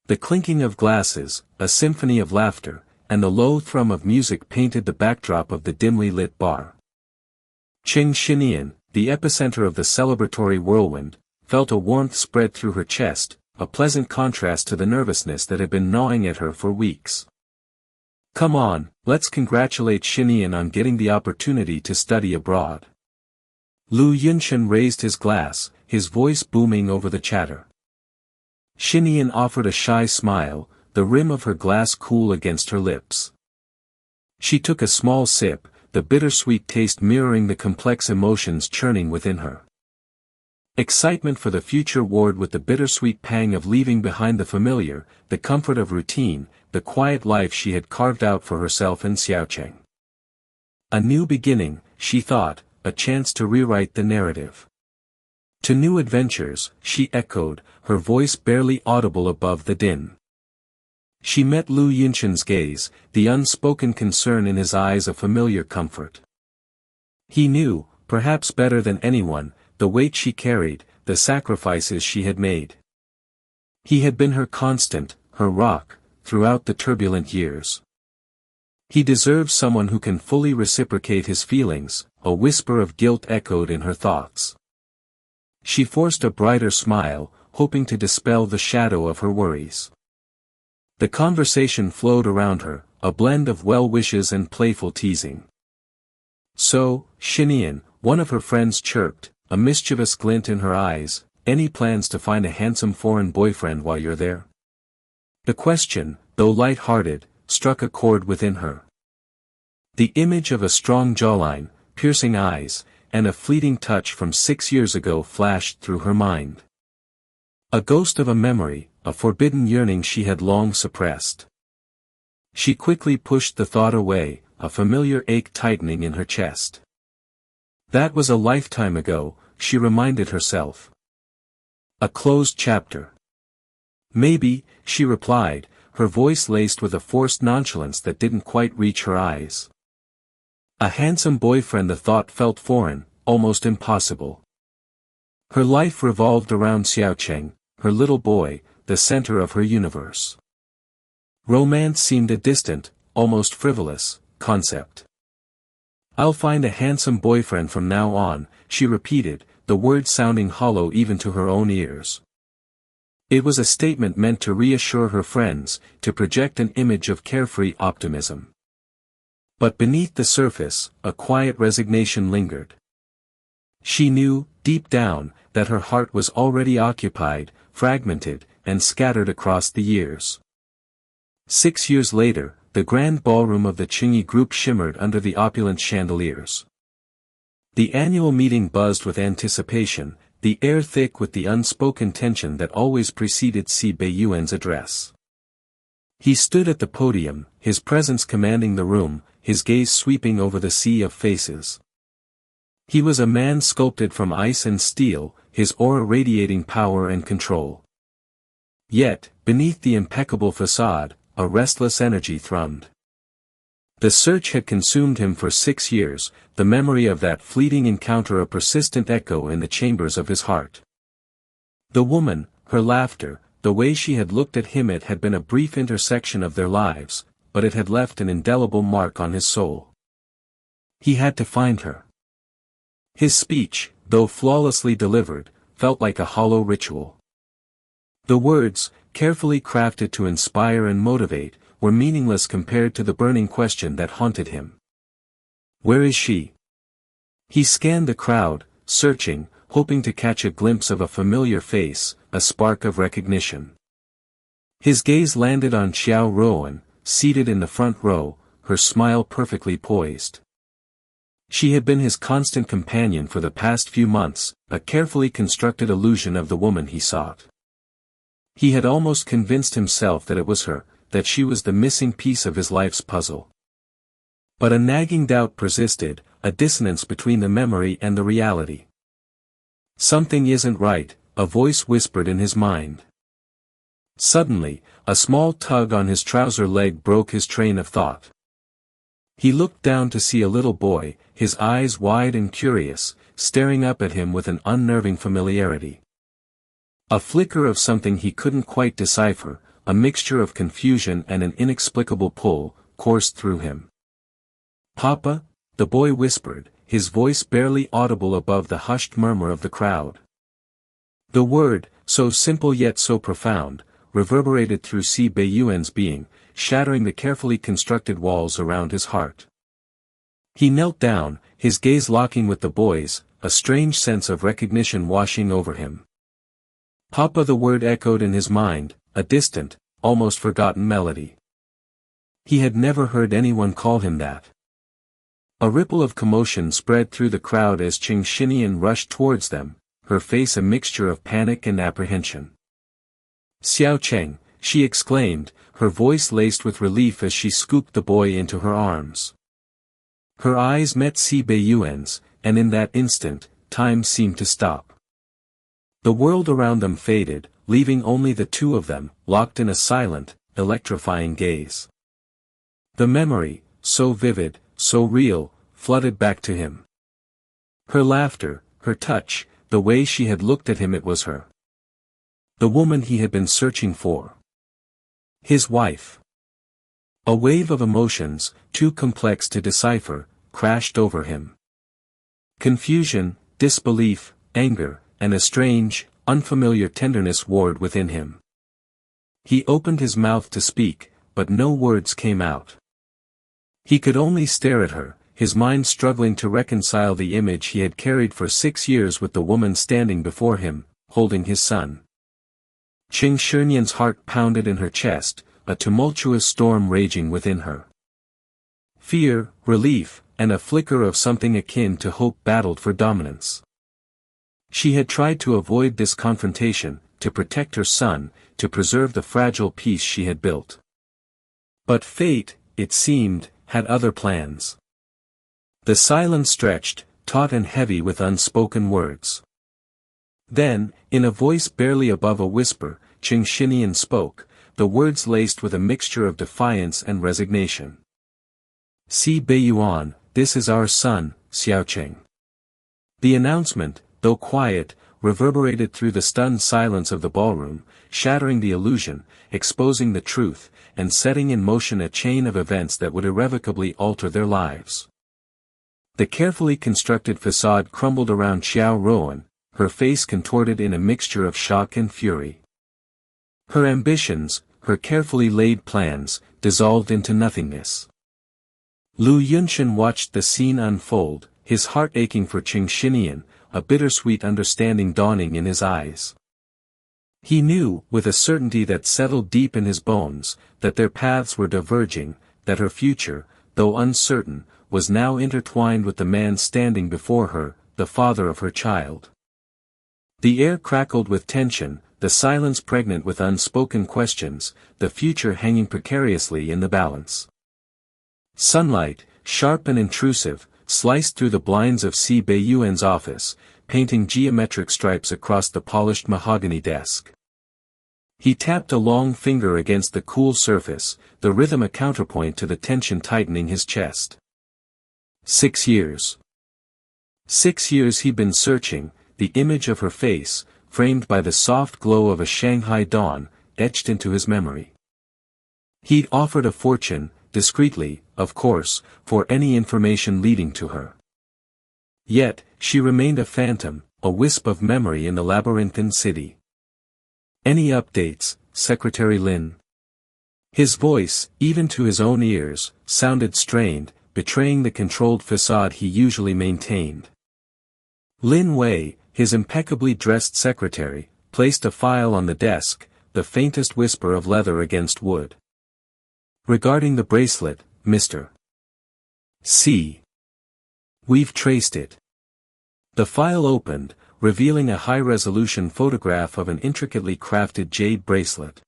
The clinking of glasses, a symphony of laughter, and the low thrum of music painted the backdrop of the dimly lit bar. Qing Xinian, the epicenter of the celebratory whirlwind, felt a warmth spread through her chest, a pleasant contrast to the nervousness that had been gnawing at her for weeks. Come on, let's congratulate Xinian on getting the opportunity to study abroad. Lu Yunchen raised his glass, his voice booming over the chatter. Xinian offered a shy smile, the rim of her glass cool against her lips. She took a small sip, the bittersweet taste mirroring the complex emotions churning within her. Excitement for the future warred with the bittersweet pang of leaving behind the familiar, the comfort of routine, the quiet life she had carved out for herself in Xiaocheng. A new beginning, she thought, a chance to rewrite the narrative. To new adventures, she echoed, her voice barely audible above the din. She met Lu Yunchen's gaze, the unspoken concern in his eyes a familiar comfort. He knew, perhaps better than anyone, the weight she carried, the sacrifices she had made. He had been her constant, her rock, throughout the turbulent years. He deserves someone who can fully reciprocate his feelings, a whisper of guilt echoed in her thoughts. She forced a brighter smile, hoping to dispel the shadow of her worries. The conversation flowed around her, a blend of well wishes and playful teasing. So, Xinian, one of her friends chirped, a mischievous glint in her eyes, any plans to find a handsome foreign boyfriend while you're there? The question, though light-hearted, struck a chord within her. The image of a strong jawline, piercing eyes, and a fleeting touch from 6 years ago flashed through her mind. A ghost of a memory, a forbidden yearning she had long suppressed. She quickly pushed the thought away, a familiar ache tightening in her chest. That was a lifetime ago, she reminded herself. A closed chapter. Maybe, she replied, her voice laced with a forced nonchalance that didn't quite reach her eyes. A handsome boyfriend, the thought felt foreign, almost impossible. Her life revolved around Xiaocheng, her little boy, the center of her universe. Romance seemed a distant, almost frivolous, concept. I'll find a handsome boyfriend from now on, she repeated, the words sounding hollow even to her own ears. It was a statement meant to reassure her friends, to project an image of carefree optimism. But beneath the surface, a quiet resignation lingered. She knew, deep down, that her heart was already occupied, fragmented, and scattered across the years. 6 years later, the grand ballroom of the Qingyi group shimmered under the opulent chandeliers. The annual meeting buzzed with anticipation, the air thick with the unspoken tension that always preceded Si Beiyuan's address. He stood at the podium, his presence commanding the room, his gaze sweeping over the sea of faces. He was a man sculpted from ice and steel, his aura radiating power and control. Yet, beneath the impeccable facade, a restless energy thrummed. The search had consumed him for 6 years, the memory of that fleeting encounter a persistent echo in the chambers of his heart. The woman, her laughter, the way she had looked at him, it had been a brief intersection of their lives, but it had left an indelible mark on his soul. He had to find her. His speech, though flawlessly delivered, felt like a hollow ritual. The words, carefully crafted to inspire and motivate, were meaningless compared to the burning question that haunted him. Where is she? He scanned the crowd, searching, hoping to catch a glimpse of a familiar face, a spark of recognition. His gaze landed on Xiao Ruoan, seated in the front row, her smile perfectly poised. She had been his constant companion for the past few months, a carefully constructed illusion of the woman he sought. He had almost convinced himself that it was her, that she was the missing piece of his life's puzzle. But a nagging doubt persisted, a dissonance between the memory and the reality. Something isn't right, a voice whispered in his mind. Suddenly, a small tug on his trouser leg broke his train of thought. He looked down to see a little boy, his eyes wide and curious, staring up at him with an unnerving familiarity. A flicker of something he couldn't quite decipher, a mixture of confusion and an inexplicable pull, coursed through him. "Papa?" the boy whispered, his voice barely audible above the hushed murmur of the crowd. The word, so simple yet so profound, reverberated through Si Beiyuan's being, shattering the carefully constructed walls around his heart. He knelt down, his gaze locking with the boy's, a strange sense of recognition washing over him. "Papa," the word echoed in his mind, a distant, almost forgotten melody. He had never heard anyone call him that. A ripple of commotion spread through the crowd as Qing Xinian rushed towards them, her face a mixture of panic and apprehension. "Xiao Cheng," she exclaimed, her voice laced with relief as she scooped the boy into her arms. Her eyes met Si Beiyuan's, and in that instant, time seemed to stop. The world around them faded, leaving only the two of them, locked in a silent, electrifying gaze. The memory, so vivid, so real, flooded back to him. Her laughter, her touch, the way she had looked at him, it was her. The woman he had been searching for. His wife. A wave of emotions, too complex to decipher, crashed over him. Confusion, disbelief, anger, and a strange, unfamiliar tenderness warred within him. He opened his mouth to speak, but no words came out. He could only stare at her, his mind struggling to reconcile the image he had carried for 6 years with the woman standing before him, holding his son. Qing Shinian's heart pounded in her chest, a tumultuous storm raging within her. Fear, relief, and a flicker of something akin to hope battled for dominance. She had tried to avoid this confrontation, to protect her son, to preserve the fragile peace she had built. But fate, it seemed, had other plans. The silence stretched, taut and heavy with unspoken words. Then, in a voice barely above a whisper, Qing Xinian spoke, the words laced with a mixture of defiance and resignation. "Si Beiyuan, this is our son, Xiao Cheng." The announcement, though quiet, reverberated through the stunned silence of the ballroom, shattering the illusion, exposing the truth, and setting in motion a chain of events that would irrevocably alter their lives. The carefully constructed facade crumbled around Xiao Rowan, her face contorted in a mixture of shock and fury. Her ambitions, her carefully laid plans, dissolved into nothingness. Lu Yunshan watched the scene unfold, his heart aching for Qing Xinian, a bittersweet understanding dawning in his eyes. He knew, with a certainty that settled deep in his bones, that their paths were diverging, that her future, though uncertain, was now intertwined with the man standing before her, the father of her child. The air crackled with tension, the silence pregnant with unspoken questions, the future hanging precariously in the balance. Sunlight, sharp and intrusive, sliced through the blinds of Si Beiyuan's office, painting geometric stripes across the polished mahogany desk. He tapped a long finger against the cool surface, the rhythm a counterpoint to the tension tightening his chest. 6 years. 6 years he'd been searching, the image of her face, framed by the soft glow of a Shanghai dawn, etched into his memory. He'd offered a fortune, discreetly, of course, for any information leading to her. Yet, she remained a phantom, a wisp of memory in the labyrinthine city. "Any updates, Secretary Lin?" His voice, even to his own ears, sounded strained, betraying the controlled facade he usually maintained. Lin Wei, his impeccably dressed secretary, placed a file on the desk, the faintest whisper of leather against wood. "Regarding the bracelet, Mr. C. We've traced it." The file opened, revealing a high-resolution photograph of an intricately crafted jade bracelet.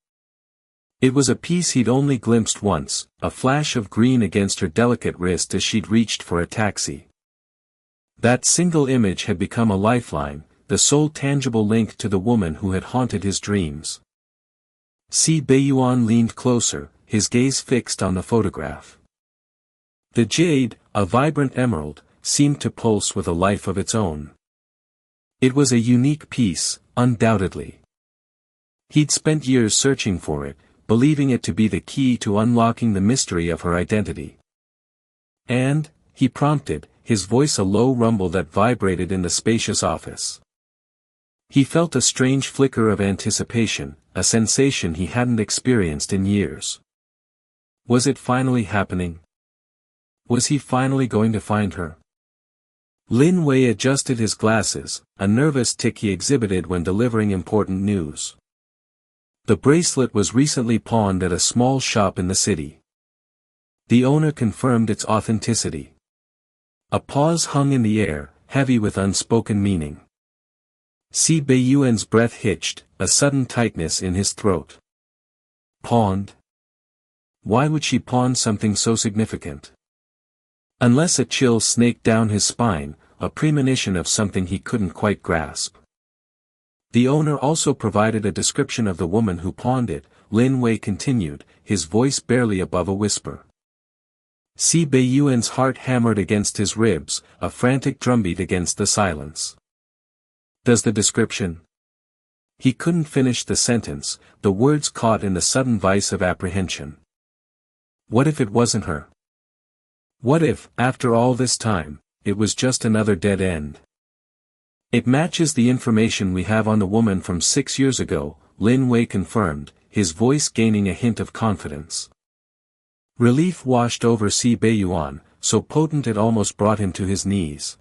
It was a piece he'd only glimpsed once, a flash of green against her delicate wrist as she'd reached for a taxi. That single image had become a lifeline, the sole tangible link to the woman who had haunted his dreams. Si Beiyuan leaned closer, his gaze fixed on the photograph. The jade, a vibrant emerald, seemed to pulse with a life of its own. It was a unique piece, undoubtedly. He'd spent years searching for it, believing it to be the key to unlocking the mystery of her identity. "And?" he prompted, his voice a low rumble that vibrated in the spacious office. He felt a strange flicker of anticipation, a sensation he hadn't experienced in years. Was it finally happening? Was he finally going to find her? Lin Wei adjusted his glasses, a nervous tic he exhibited when delivering important news. The bracelet was recently pawned at a small shop in the city. The owner confirmed its authenticity. A pause hung in the air, heavy with unspoken meaning. Si Beiyuan's breath hitched, a sudden tightness in his throat. Pawned? Why would she pawn something so significant? Unless a chill snaked down his spine, a premonition of something he couldn't quite grasp. The owner also provided a description of the woman who pawned it, Lin Wei continued, his voice barely above a whisper. Si Beiyuan's heart hammered against his ribs, a frantic drumbeat against the silence. Does the description? He couldn't finish the sentence, the words caught in the sudden vice of apprehension. What if it wasn't her? What if, after all this time, it was just another dead end? It matches the information we have on the woman from 6 years ago, Lin Wei confirmed, his voice gaining a hint of confidence. Relief washed over Si Beiyuan, so potent it almost brought him to his knees.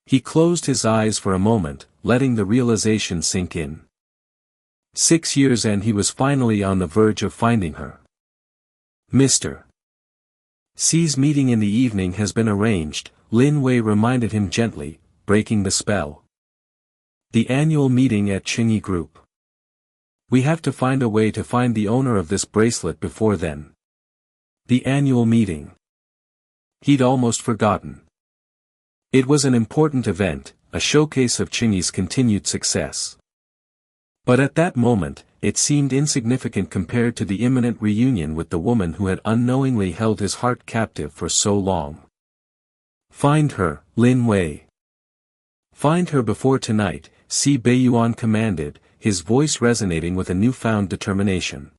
He closed his eyes for a moment, letting the realization sink in. 6 years and he was finally on the verge of finding her. Mr. Si's meeting in the evening has been arranged, Lin Wei reminded him gently, breaking the spell. The annual meeting at Qingyi Group. We have to find a way to find the owner of this bracelet before then. The annual meeting. He'd almost forgotten. It was an important event, a showcase of Qingyi's continued success. But at that moment, it seemed insignificant compared to the imminent reunion with the woman who had unknowingly held his heart captive for so long. Find her, Lin Wei. Find her before tonight, Si Beiyuan commanded, his voice resonating with a newfound determination.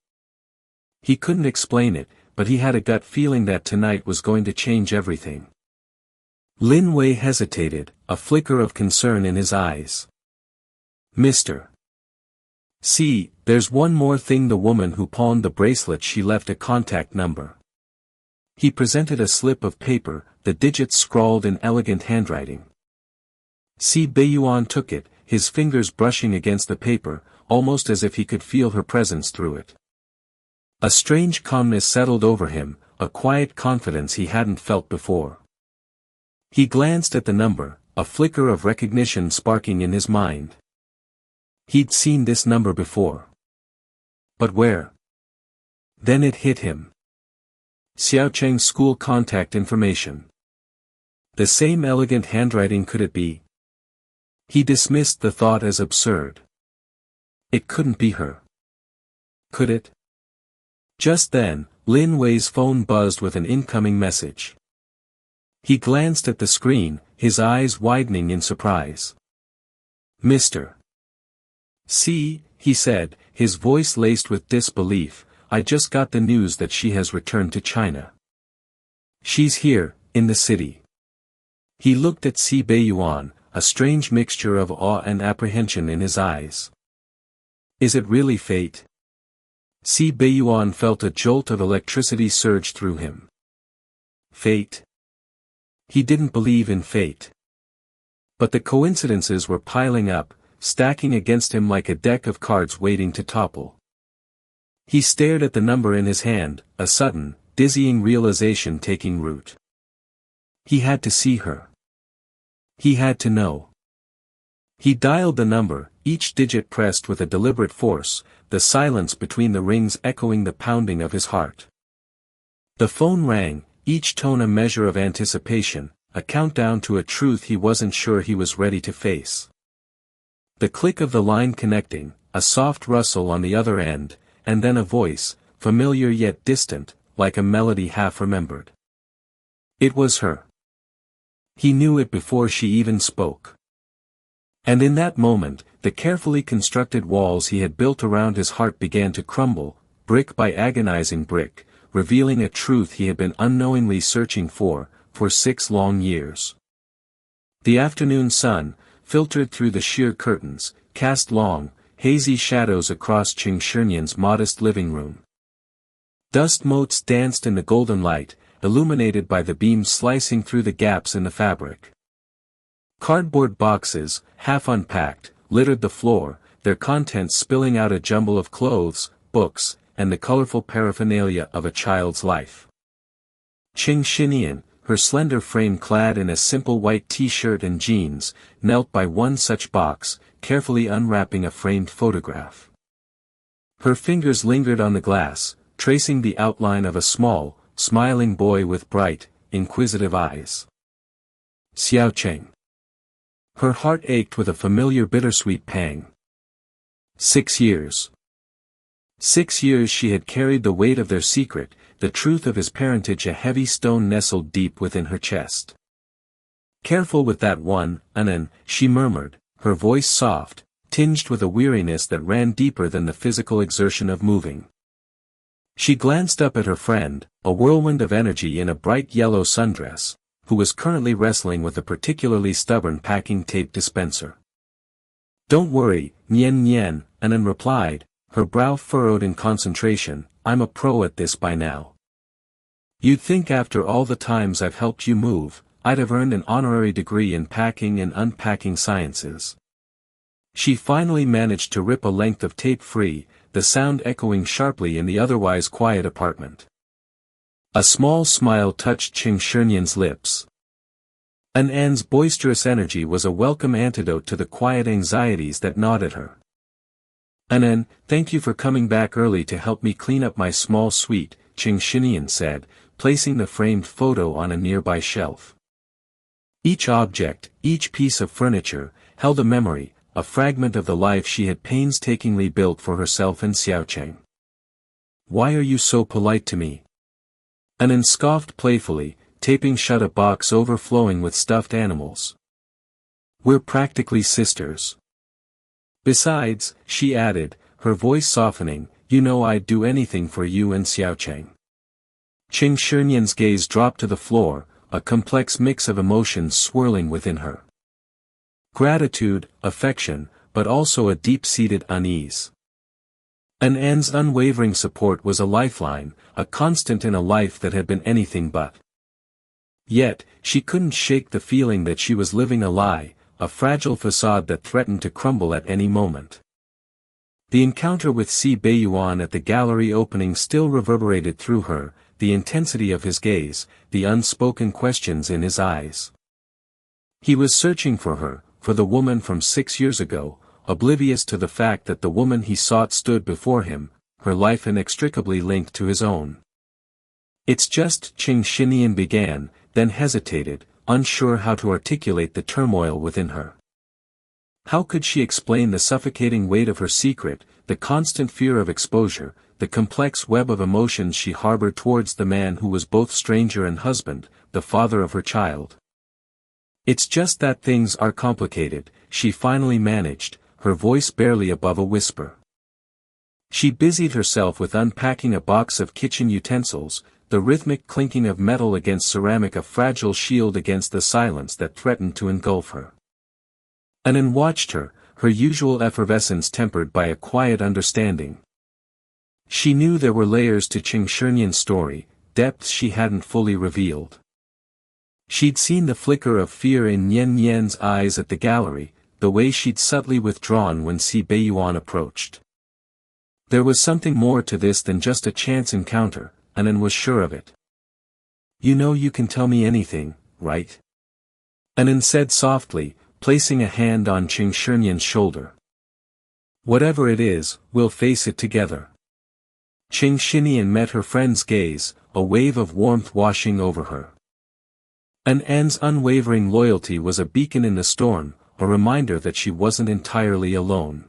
He couldn't explain it, but he had a gut feeling that tonight was going to change everything. Lin Wei hesitated, a flicker of concern in his eyes. Mr. See, there's one more thing. The woman who pawned the bracelet, she left a contact number. He presented a slip of paper, the digits scrawled in elegant handwriting. Si Beiyuan took it, his fingers brushing against the paper, almost as if he could feel her presence through it. A strange calmness settled over him, a quiet confidence he hadn't felt before. He glanced at the number, a flicker of recognition sparking in his mind. He'd seen this number before. But where? Then it hit him. Xiaocheng's school contact information. The same elegant handwriting. Could it be? He dismissed the thought as absurd. It couldn't be her. Could it? Just then, Lin Wei's phone buzzed with an incoming message. He glanced at the screen, his eyes widening in surprise. Mr. See, he said, his voice laced with disbelief, I just got the news that she has returned to China. She's here, in the city. He looked at Si Beiyuan, a strange mixture of awe and apprehension in his eyes. Is it really fate? Si Beiyuan felt a jolt of electricity surge through him. Fate? He didn't believe in fate. But the coincidences were piling up, stacking against him like a deck of cards waiting to topple. He stared at the number in his hand, a sudden, dizzying realization taking root. He had to see her. He had to know. He dialed the number, each digit pressed with a deliberate force, the silence between the rings echoing the pounding of his heart. The phone rang, each tone a measure of anticipation, a countdown to a truth he wasn't sure he was ready to face. The click of the line connecting, a soft rustle on the other end, and then a voice, familiar yet distant, like a melody half remembered. It was her. He knew it before she even spoke. And in that moment, the carefully constructed walls he had built around his heart began to crumble, brick by agonizing brick, revealing a truth he had been unknowingly searching for 6 long years. The afternoon sun, filtered through the sheer curtains, cast long, hazy shadows across Qing Shunyan's modest living room. Dust motes danced in the golden light, illuminated by the beams slicing through the gaps in the fabric. Cardboard boxes, half unpacked, littered the floor, their contents spilling out a jumble of clothes, books, and the colorful paraphernalia of a child's life. Qing Shunyan, her slender frame clad in a simple white t-shirt and jeans, knelt by one such box, carefully unwrapping a framed photograph. Her fingers lingered on the glass, tracing the outline of a small, smiling boy with bright, inquisitive eyes. Xiaocheng. Her heart ached with a familiar bittersweet pang. 6 years. 6 years she had carried the weight of their secret, the truth of his parentage, a heavy stone nestled deep within her chest. Careful with that one, Anan, she murmured, her voice soft, tinged with a weariness that ran deeper than the physical exertion of moving. She glanced up at her friend, a whirlwind of energy in a bright yellow sundress, who was currently wrestling with a particularly stubborn packing tape dispenser. Don't worry, Nian Nian, Anan replied, her brow furrowed in concentration, I'm a pro at this by now. You'd think after all the times I've helped you move, I'd have earned an honorary degree in packing and unpacking sciences. She finally managed to rip a length of tape free, the sound echoing sharply in the otherwise quiet apartment. A small smile touched Qing Shunyan's lips. An's boisterous energy was a welcome antidote to the quiet anxieties that gnawed at her. Anan, thank you for coming back early to help me clean up my small suite, Qing Shunyan said, placing the framed photo on a nearby shelf. Each object, each piece of furniture, held a memory, a fragment of the life she had painstakingly built for herself and Xiaocheng. Why are you so polite to me? Anan scoffed playfully, taping shut a box overflowing with stuffed animals. We're practically sisters. Besides, she added, her voice softening, you know I'd do anything for you and Xiaocheng. Qing Shunyan's gaze dropped to the floor, a complex mix of emotions swirling within her. Gratitude, affection, but also a deep-seated unease. An's unwavering support was a lifeline, a constant in a life that had been anything but. Yet, she couldn't shake the feeling that she was living a lie, a fragile facade that threatened to crumble at any moment. The encounter with Si Beiyuan at the gallery opening still reverberated through her, the intensity of his gaze, the unspoken questions in his eyes. He was searching for her, for the woman from 6 years ago, oblivious to the fact that the woman he sought stood before him, her life inextricably linked to his own. It's just, Qing Shunyan began, then hesitated, unsure how to articulate the turmoil within her. How could she explain the suffocating weight of her secret, the constant fear of exposure, the complex web of emotions she harbored towards the man who was both stranger and husband, the father of her child? It's just that things are complicated, she finally managed, her voice barely above a whisper. She busied herself with unpacking a box of kitchen utensils, the rhythmic clinking of metal against ceramic a fragile shield against the silence that threatened to engulf her. Anan watched her, her usual effervescence tempered by a quiet understanding. She knew there were layers to Qing Shunyan's story, depths she hadn't fully revealed. She'd seen the flicker of fear in Nian Nian's eyes at the gallery, the way she'd subtly withdrawn when Si Beiyuan approached. There was something more to this than just a chance encounter, Anan was sure of it. You know you can tell me anything, right? Anan said softly, placing a hand on Qing Shunyan's shoulder. Whatever it is, we'll face it together. Qing Shunyan met her friend's gaze, a wave of warmth washing over her. An's unwavering loyalty was a beacon in the storm, a reminder that she wasn't entirely alone.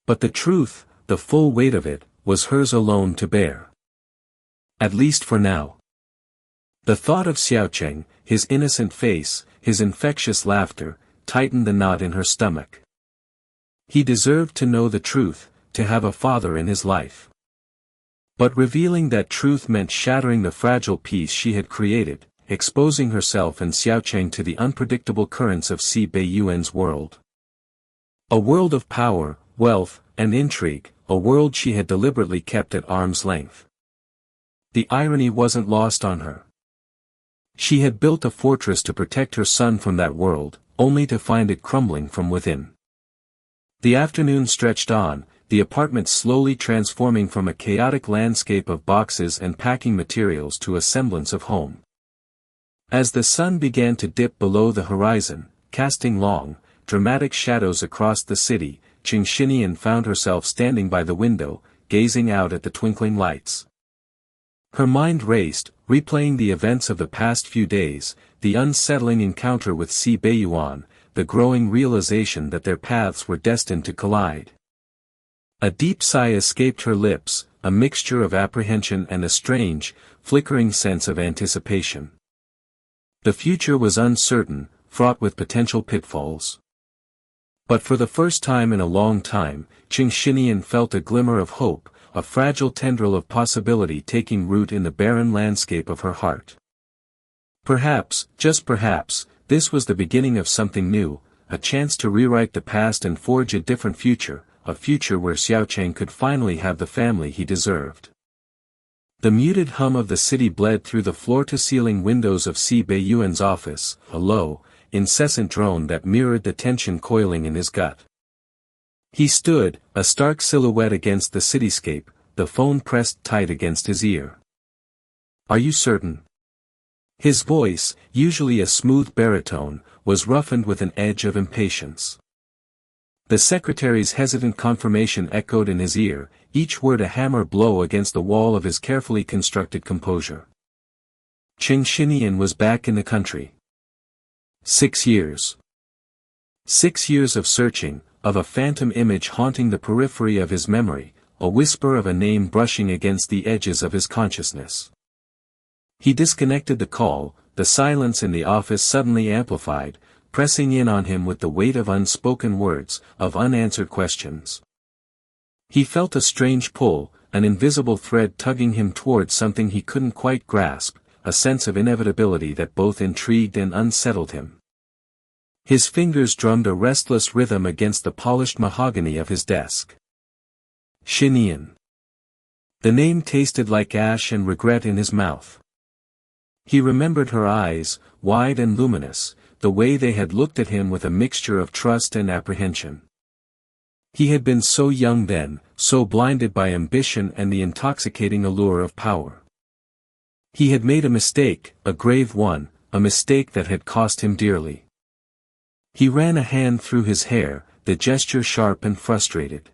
But the truth, the full weight of it, was hers alone to bear. At least for now. The thought of Xiaocheng, his innocent face, his infectious laughter, tightened the knot in her stomach. He deserved to know the truth, to have a father in his life. But revealing that truth meant shattering the fragile peace she had created, exposing herself and Xiaocheng to the unpredictable currents of Si Beiyuan's world. A world of power, wealth, and intrigue, a world she had deliberately kept at arm's length. The irony wasn't lost on her. She had built a fortress to protect her son from that world, only to find it crumbling from within. The afternoon stretched on, the apartment slowly transforming from a chaotic landscape of boxes and packing materials to a semblance of home. As the sun began to dip below the horizon, casting long, dramatic shadows across the city, Qing Xinian found herself standing by the window, gazing out at the twinkling lights. Her mind raced, replaying the events of the past few days, the unsettling encounter with Si Beiyuan, the growing realization that their paths were destined to collide. A deep sigh escaped her lips, a mixture of apprehension and a strange, flickering sense of anticipation. The future was uncertain, fraught with potential pitfalls. But for the first time in a long time, Qing Xinian felt a glimmer of hope, a fragile tendril of possibility taking root in the barren landscape of her heart. Perhaps, just perhaps, this was the beginning of something new, a chance to rewrite the past and forge a different future, a future where Xiaocheng could finally have the family he deserved. The muted hum of the city bled through the floor-to-ceiling windows of Si Beiyuan's office, a low, incessant drone that mirrored the tension coiling in his gut. He stood, a stark silhouette against the cityscape, the phone pressed tight against his ear. "Are you certain?" His voice, usually a smooth baritone, was roughened with an edge of impatience. The secretary's hesitant confirmation echoed in his ear, each word a hammer blow against the wall of his carefully constructed composure. Qing Xinian was back in the country. 6 years. 6 years of searching, of a phantom image haunting the periphery of his memory, a whisper of a name brushing against the edges of his consciousness. He disconnected the call, the silence in the office suddenly amplified, pressing in on him with the weight of unspoken words, of unanswered questions. He felt a strange pull, an invisible thread tugging him towards something he couldn't quite grasp, a sense of inevitability that both intrigued and unsettled him. His fingers drummed a restless rhythm against the polished mahogany of his desk. Xinian. The name tasted like ash and regret in his mouth. He remembered her eyes, wide and luminous, the way they had looked at him with a mixture of trust and apprehension. He had been so young then, so blinded by ambition and the intoxicating allure of power. He had made a mistake, a grave one, a mistake that had cost him dearly. He ran a hand through his hair, the gesture sharp and frustrated.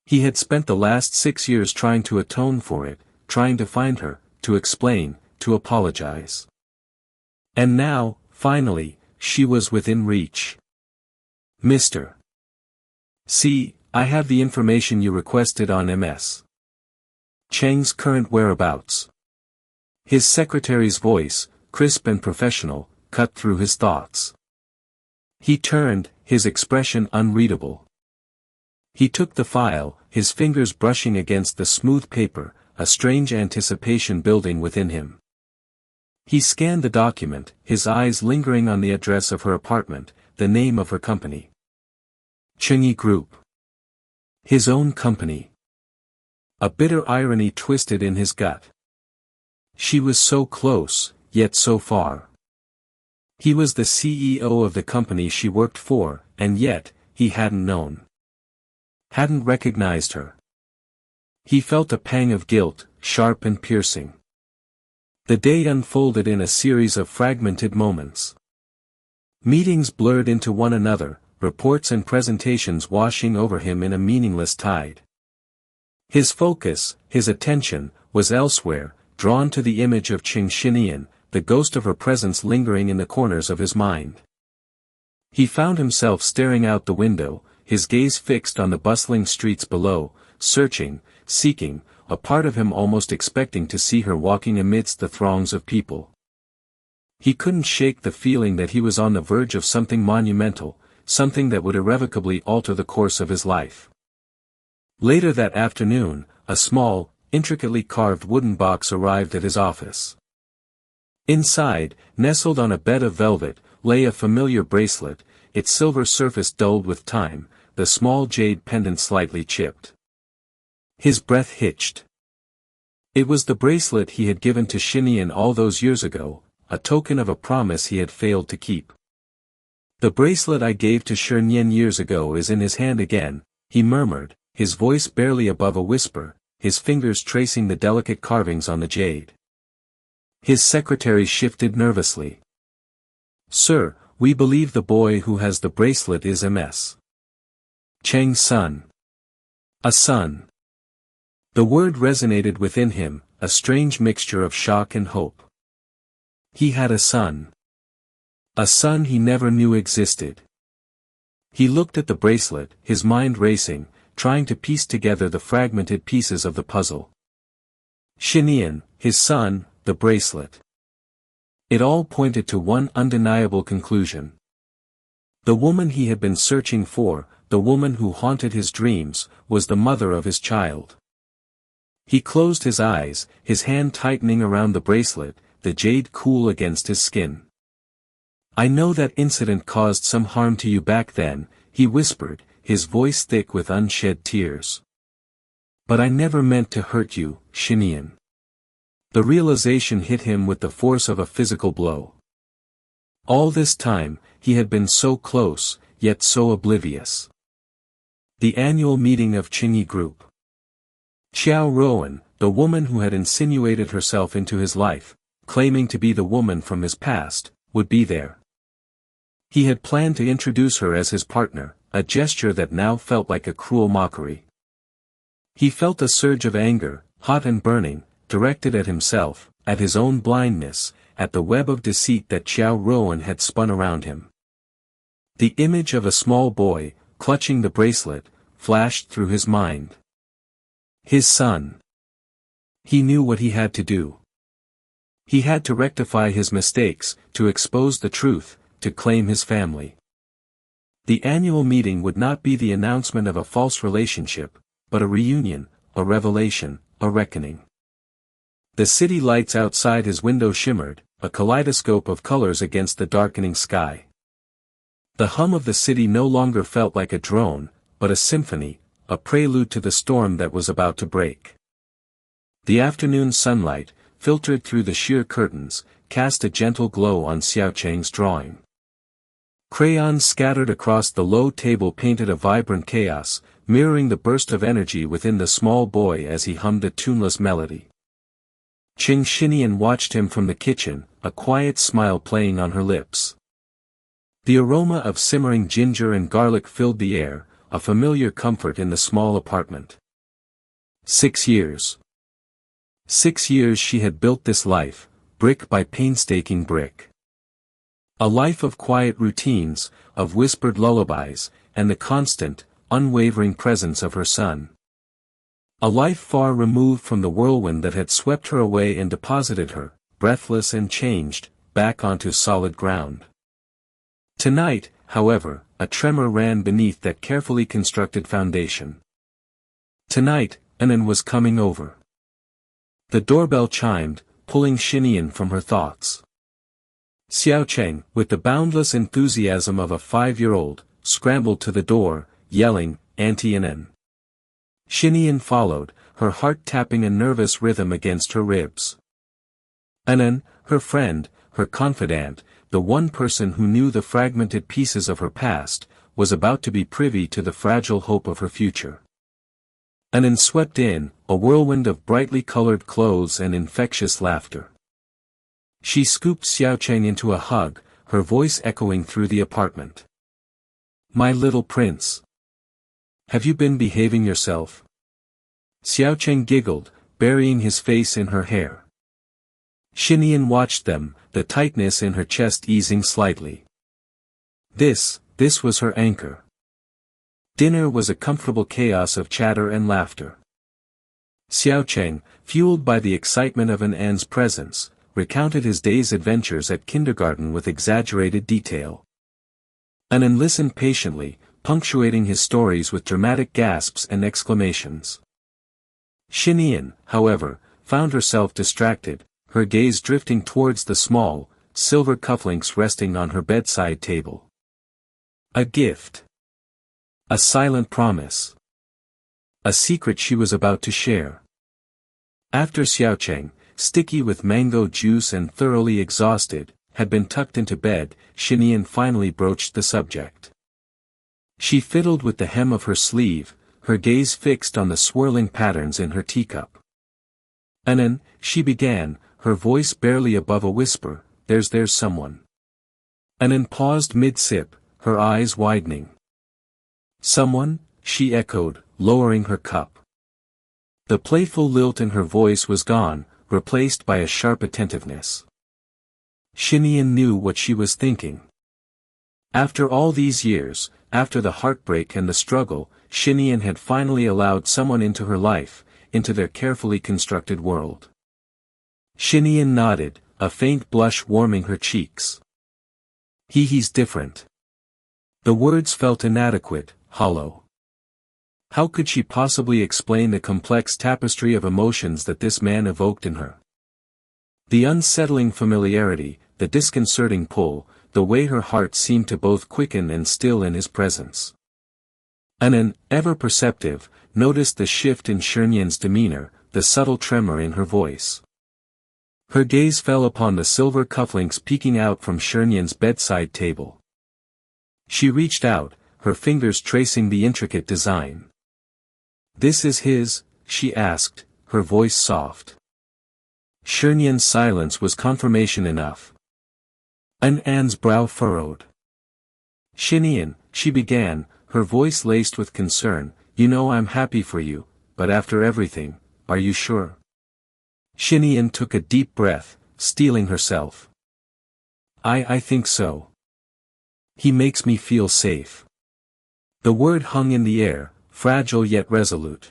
He had spent the last 6 years trying to atone for it, trying to find her, to explain, to apologize. And now, finally, she was within reach. "Mr. C, I have the information you requested on Ms. Cheng's current whereabouts." His secretary's voice, crisp and professional, cut through his thoughts. He turned, his expression unreadable. He took the file, his fingers brushing against the smooth paper, a strange anticipation building within him. He scanned the document, his eyes lingering on the address of her apartment, the name of her company. Chengyi Group. His own company. A bitter irony twisted in his gut. She was so close, yet so far. He was the CEO of the company she worked for, and yet, he hadn't known. Hadn't recognized her. He felt a pang of guilt, sharp and piercing. The day unfolded in a series of fragmented moments. Meetings blurred into one another, reports and presentations washing over him in a meaningless tide. His focus, his attention, was elsewhere, drawn to the image of Qing Xinian, the ghost of her presence lingering in the corners of his mind. He found himself staring out the window, his gaze fixed on the bustling streets below, searching, seeking, a part of him almost expecting to see her walking amidst the throngs of people. He couldn't shake the feeling that he was on the verge of something monumental, something that would irrevocably alter the course of his life. Later that afternoon, a small, intricately carved wooden box arrived at his office. Inside, nestled on a bed of velvet, lay a familiar bracelet, its silver surface dulled with time, the small jade pendant slightly chipped. His breath hitched. It was the bracelet he had given to Xinian all those years ago, a token of a promise he had failed to keep. "The bracelet I gave to Xinian years ago is in his hand again," he murmured, his voice barely above a whisper, his fingers tracing the delicate carvings on the jade. His secretary shifted nervously. "Sir, we believe the boy who has the bracelet is MS. Cheng's son." A son. The word resonated within him, a strange mixture of shock and hope. He had a son. A son he never knew existed. He looked at the bracelet, his mind racing, trying to piece together the fragmented pieces of the puzzle. Xinian, his son, the bracelet. It all pointed to one undeniable conclusion. The woman he had been searching for, the woman who haunted his dreams, was the mother of his child. He closed his eyes, his hand tightening around the bracelet, the jade cool against his skin. "I know that incident caused some harm to you back then," he whispered, his voice thick with unshed tears. "But I never meant to hurt you, Xinian." The realization hit him with the force of a physical blow. All this time, he had been so close, yet so oblivious. The annual meeting of Qingyi Group. Xiao Rowan, the woman who had insinuated herself into his life, claiming to be the woman from his past, would be there. He had planned to introduce her as his partner, a gesture that now felt like a cruel mockery. He felt a surge of anger, hot and burning, directed at himself, at his own blindness, at the web of deceit that Xiao Rowan had spun around him. The image of a small boy, clutching the bracelet, flashed through his mind. His son. He knew what he had to do. He had to rectify his mistakes, to expose the truth, to claim his family. The annual meeting would not be the announcement of a false relationship, but a reunion, a revelation, a reckoning. The city lights outside his window shimmered, a kaleidoscope of colors against the darkening sky. The hum of the city no longer felt like a drone, but a symphony, a prelude to the storm that was about to break. The afternoon sunlight, filtered through the sheer curtains, cast a gentle glow on Xiaocheng's drawing. Crayons scattered across the low table painted a vibrant chaos, mirroring the burst of energy within the small boy as he hummed a tuneless melody. Qing Xinian watched him from the kitchen, a quiet smile playing on her lips. The aroma of simmering ginger and garlic filled the air, a familiar comfort in the small apartment. 6 years. 6 years she had built this life, brick by painstaking brick. A life of quiet routines, of whispered lullabies, and the constant, unwavering presence of her son. A life far removed from the whirlwind that had swept her away and deposited her, breathless and changed, back onto solid ground. Tonight, however, a tremor ran beneath that carefully constructed foundation. Tonight, Anan was coming over. The doorbell chimed, pulling Xinian from her thoughts. Xiaocheng, with the boundless enthusiasm of a 5-year-old, scrambled to the door, yelling, "Auntie Anan." Xinian followed, her heart tapping a nervous rhythm against her ribs. Anan, her friend, her confidant, the one person who knew the fragmented pieces of her past, was about to be privy to the fragile hope of her future. Anan swept in, a whirlwind of brightly colored clothes and infectious laughter. She scooped Xiaocheng into a hug, her voice echoing through the apartment. "My little prince. Have you been behaving yourself?" Xiaocheng giggled, burying his face in her hair. Xinian watched them, the tightness in her chest easing slightly. This was her anchor. Dinner was a comfortable chaos of chatter and laughter. Xiaocheng, fueled by the excitement of An's presence, recounted his day's adventures at kindergarten with exaggerated detail. An listened patiently, punctuating his stories with dramatic gasps and exclamations. Xinian, however, found herself distracted, her gaze drifting towards the small, silver cufflinks resting on her bedside table. A gift. A silent promise. A secret she was about to share. After Xiaocheng, sticky with mango juice and thoroughly exhausted, had been tucked into bed, Xinian finally broached the subject. She fiddled with the hem of her sleeve, her gaze fixed on the swirling patterns in her teacup. "Anan," she began, her voice barely above a whisper, there's someone." Anan paused mid-sip, her eyes widening. "Someone?" she echoed, lowering her cup. The playful lilt in her voice was gone, replaced by a sharp attentiveness. Xinian knew what she was thinking. After all these years, after the heartbreak and the struggle, Xinian had finally allowed someone into her life, into their carefully constructed world. Xinian nodded, a faint blush warming her cheeks. He's different." The words felt inadequate, hollow. How could she possibly explain the complex tapestry of emotions that this man evoked in her? The unsettling familiarity, the disconcerting pull, the way her heart seemed to both quicken and still in his presence. Anan, ever perceptive, noticed the shift in Xinian's demeanor, the subtle tremor in her voice. Her gaze fell upon the silver cufflinks peeking out from Xinian's bedside table. She reached out, her fingers tracing the intricate design. "This is his?" she asked, her voice soft. Xinian's silence was confirmation enough. An's brow furrowed. "Xinian," she began, her voice laced with concern, "you know I'm happy for you, but after everything, are you sure?" Xinian took a deep breath, steeling herself. I think so. He makes me feel safe." The word hung in the air, fragile yet resolute.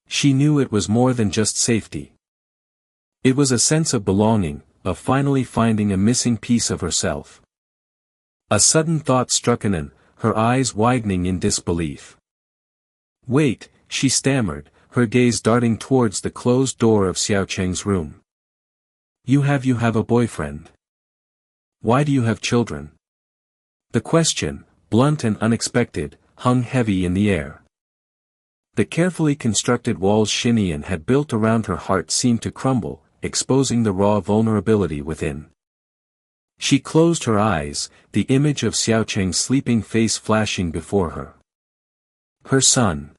She knew it was more than just safety. It was a sense of belonging, of finally finding a missing piece of herself. A sudden thought struck Anan, her eyes widening in disbelief. "Wait," she stammered, her gaze darting towards the closed door of Xiaocheng's room. You have a boyfriend. Why do you have children?" The question, blunt and unexpected, hung heavy in the air. The carefully constructed walls Xinian had built around her heart seemed to crumble, exposing the raw vulnerability within. She closed her eyes, the image of Xiaocheng's sleeping face flashing before her. Her son.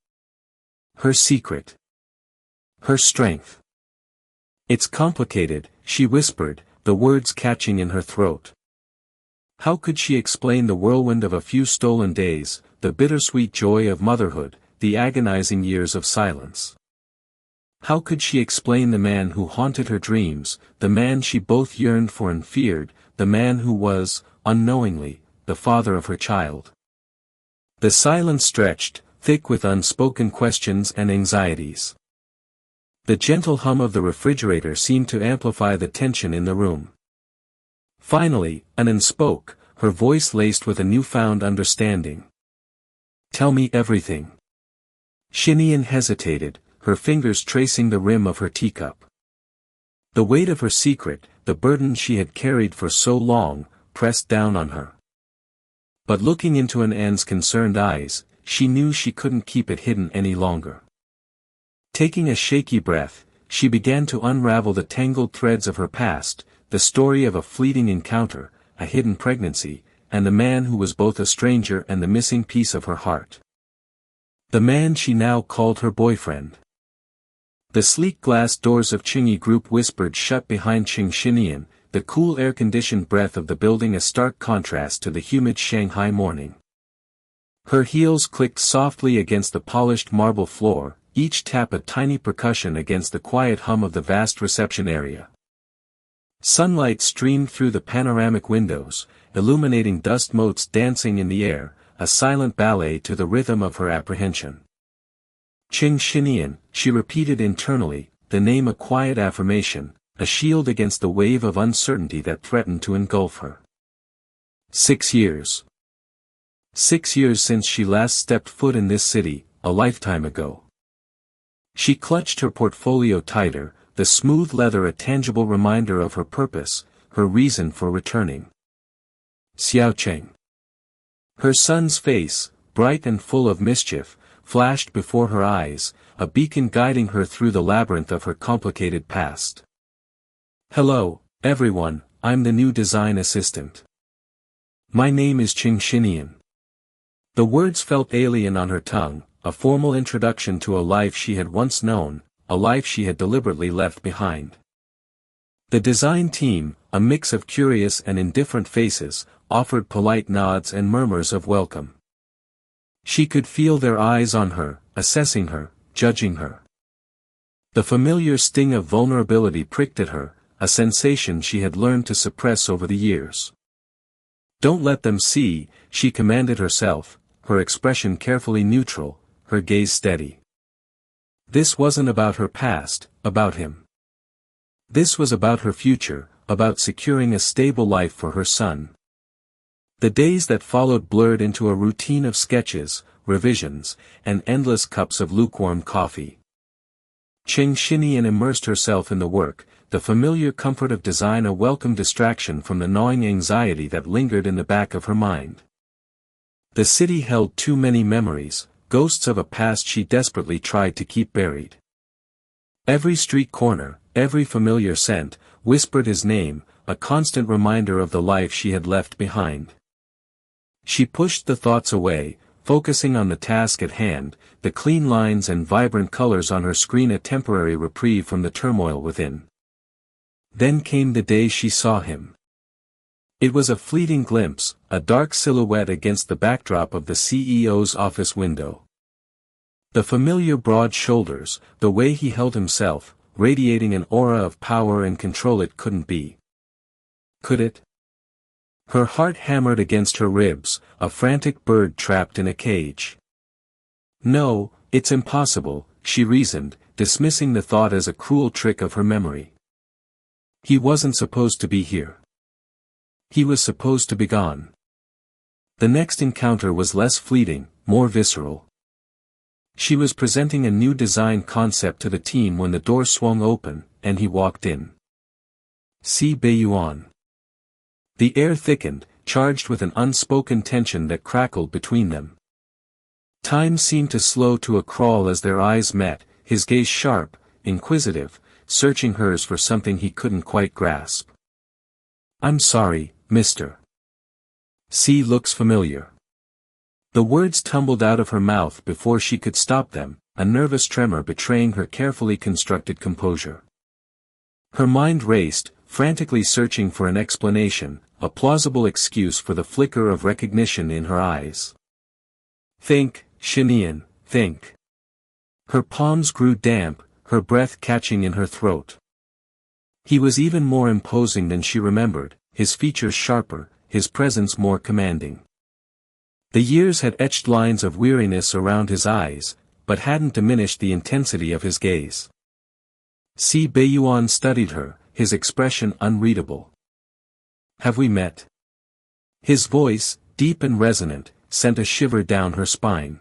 Her secret. Her strength. "It's complicated," she whispered, the words catching in her throat. How could she explain the whirlwind of a few stolen days, the bittersweet joy of motherhood, the agonizing years of silence? How could she explain the man who haunted her dreams, the man she both yearned for and feared, the man who was, unknowingly, the father of her child? The silence stretched, thick with unspoken questions and anxieties. The gentle hum of the refrigerator seemed to amplify the tension in the room. Finally, Anan spoke, her voice laced with a newfound understanding. "Tell me everything." Xinian hesitated, her fingers tracing the rim of her teacup. The weight of her secret, the burden she had carried for so long, pressed down on her. But looking into An's concerned eyes, she knew she couldn't keep it hidden any longer. Taking a shaky breath, she began to unravel the tangled threads of her past, the story of a fleeting encounter, a hidden pregnancy, and the man who was both a stranger and the missing piece of her heart. The man she now called her boyfriend. The sleek glass doors of Qingyi Group whispered shut behind Xinian, the cool air-conditioned breath of the building a stark contrast to the humid Shanghai morning. Her heels clicked softly against the polished marble floor, each tap a tiny percussion against the quiet hum of the vast reception area. Sunlight streamed through the panoramic windows, illuminating dust motes dancing in the air, a silent ballet to the rhythm of her apprehension. Xinian, she repeated internally, the name a quiet affirmation, a shield against the wave of uncertainty that threatened to engulf her. 6 years. 6 years since she last stepped foot in this city, a lifetime ago. She clutched her portfolio tighter, the smooth leather a tangible reminder of her purpose, her reason for returning. Xiaocheng. Her son's face, bright and full of mischief, flashed before her eyes, a beacon guiding her through the labyrinth of her complicated past. Hello, everyone, I'm the new design assistant. My name is Qing Xinian. The words felt alien on her tongue, a formal introduction to a life she had once known, a life she had deliberately left behind. The design team, a mix of curious and indifferent faces, offered polite nods and murmurs of welcome. She could feel their eyes on her, assessing her, judging her. The familiar sting of vulnerability pricked at her, a sensation she had learned to suppress over the years. Don't let them see, she commanded herself, her expression carefully neutral, her gaze steady. This wasn't about her past, about him. This was about her future, about securing a stable life for her son. The days that followed blurred into a routine of sketches, revisions, and endless cups of lukewarm coffee. Qing Xinian immersed herself in the work, the familiar comfort of design a welcome distraction from the gnawing anxiety that lingered in the back of her mind. The city held too many memories, ghosts of a past she desperately tried to keep buried. Every street corner, every familiar scent, whispered his name, a constant reminder of the life she had left behind. She pushed the thoughts away, focusing on the task at hand, the clean lines and vibrant colors on her screen a temporary reprieve from the turmoil within. Then came the day she saw him. It was a fleeting glimpse, a dark silhouette against the backdrop of the CEO's office window. The familiar broad shoulders, the way he held himself, radiating an aura of power and control. It couldn't be. Could it? Her heart hammered against her ribs, a frantic bird trapped in a cage. No, it's impossible, she reasoned, dismissing the thought as a cruel trick of her memory. He wasn't supposed to be here. He was supposed to be gone. The next encounter was less fleeting, more visceral. She was presenting a new design concept to the team when the door swung open, and he walked in. Si Beiyuan. The air thickened, charged with an unspoken tension that crackled between them. Time seemed to slow to a crawl as their eyes met, his gaze sharp, inquisitive, searching hers for something he couldn't quite grasp. I'm sorry, mister. Si looks familiar. The words tumbled out of her mouth before she could stop them, a nervous tremor betraying her carefully constructed composure. Her mind raced, frantically searching for an explanation, a plausible excuse for the flicker of recognition in her eyes. Think, Xinian, think. Her palms grew damp, her breath catching in her throat. He was even more imposing than she remembered, his features sharper, his presence more commanding. The years had etched lines of weariness around his eyes, but hadn't diminished the intensity of his gaze. Si Beiyuan studied her, his expression unreadable. Have we met? His voice, deep and resonant, sent a shiver down her spine.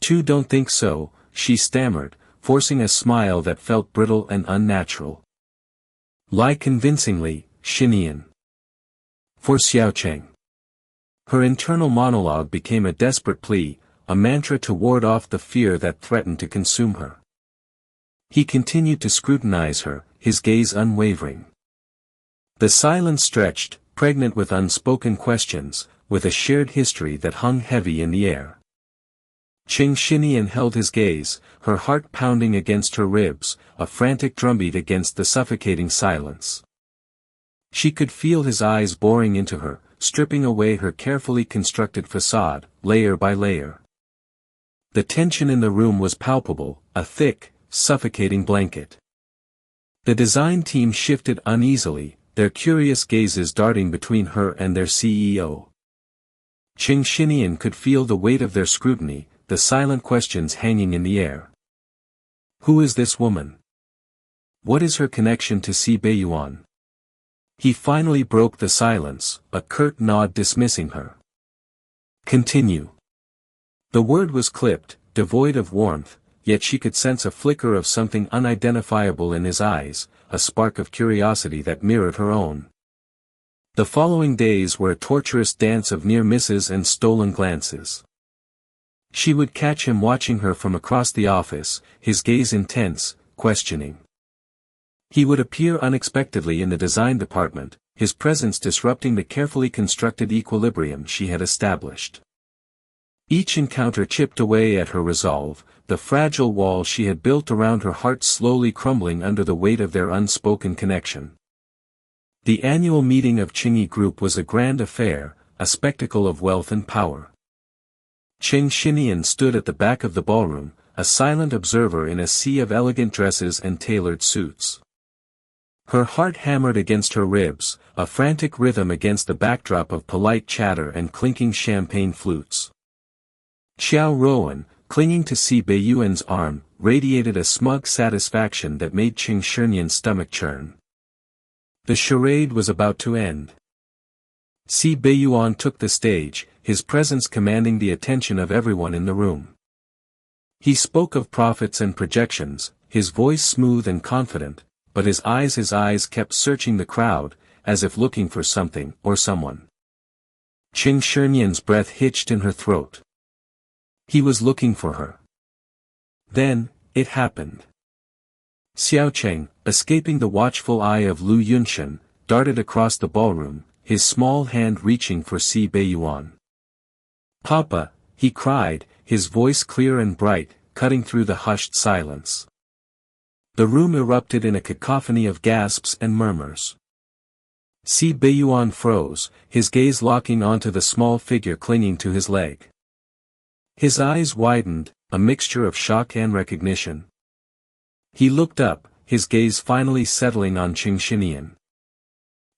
Don't think so, she stammered, forcing a smile that felt brittle and unnatural. Lie convincingly, Xinian. For Xiaocheng. Her internal monologue became a desperate plea, a mantra to ward off the fear that threatened to consume her. He continued to scrutinize her, his gaze unwavering. The silence stretched, pregnant with unspoken questions, with a shared history that hung heavy in the air. Qing Xinian held his gaze, her heart pounding against her ribs, a frantic drumbeat against the suffocating silence. She could feel his eyes boring into her, stripping away her carefully constructed facade, layer by layer. The tension in the room was palpable, a thick, suffocating blanket. The design team shifted uneasily, their curious gazes darting between her and their CEO. Qing Xinian could feel the weight of their scrutiny, the silent questions hanging in the air. Who is this woman? What is her connection to Si Beiyuan? He finally broke the silence, a curt nod dismissing her. Continue. The word was clipped, devoid of warmth, yet she could sense a flicker of something unidentifiable in his eyes, a spark of curiosity that mirrored her own. The following days were a torturous dance of near misses and stolen glances. She would catch him watching her from across the office, his gaze intense, questioning. He would appear unexpectedly in the design department, his presence disrupting the carefully constructed equilibrium she had established. Each encounter chipped away at her resolve, the fragile wall she had built around her heart slowly crumbling under the weight of their unspoken connection. The annual meeting of Qingyi Group was a grand affair, a spectacle of wealth and power. Qing Xinian stood at the back of the ballroom, a silent observer in a sea of elegant dresses and tailored suits. Her heart hammered against her ribs, a frantic rhythm against the backdrop of polite chatter and clinking champagne flutes. Xiao Rowan, clinging to Si Beiyuan's arm, radiated a smug satisfaction that made Qing Shinian's stomach churn. The charade was about to end. Si Beiyuan took the stage, his presence commanding the attention of everyone in the room. He spoke of profits and projections, his voice smooth and confident, but his eyes kept searching the crowd, as if looking for something or someone. Qing Shinian's breath hitched in her throat. He was looking for her. Then, it happened. Xiao Cheng, escaping the watchful eye of Lu Yunshan, darted across the ballroom, his small hand reaching for Si Beiyuan. "Papa," he cried, his voice clear and bright, cutting through the hushed silence. The room erupted in a cacophony of gasps and murmurs. Si Beiyuan froze, his gaze locking onto the small figure clinging to his leg. His eyes widened, a mixture of shock and recognition. He looked up, his gaze finally settling on Qing Xinian.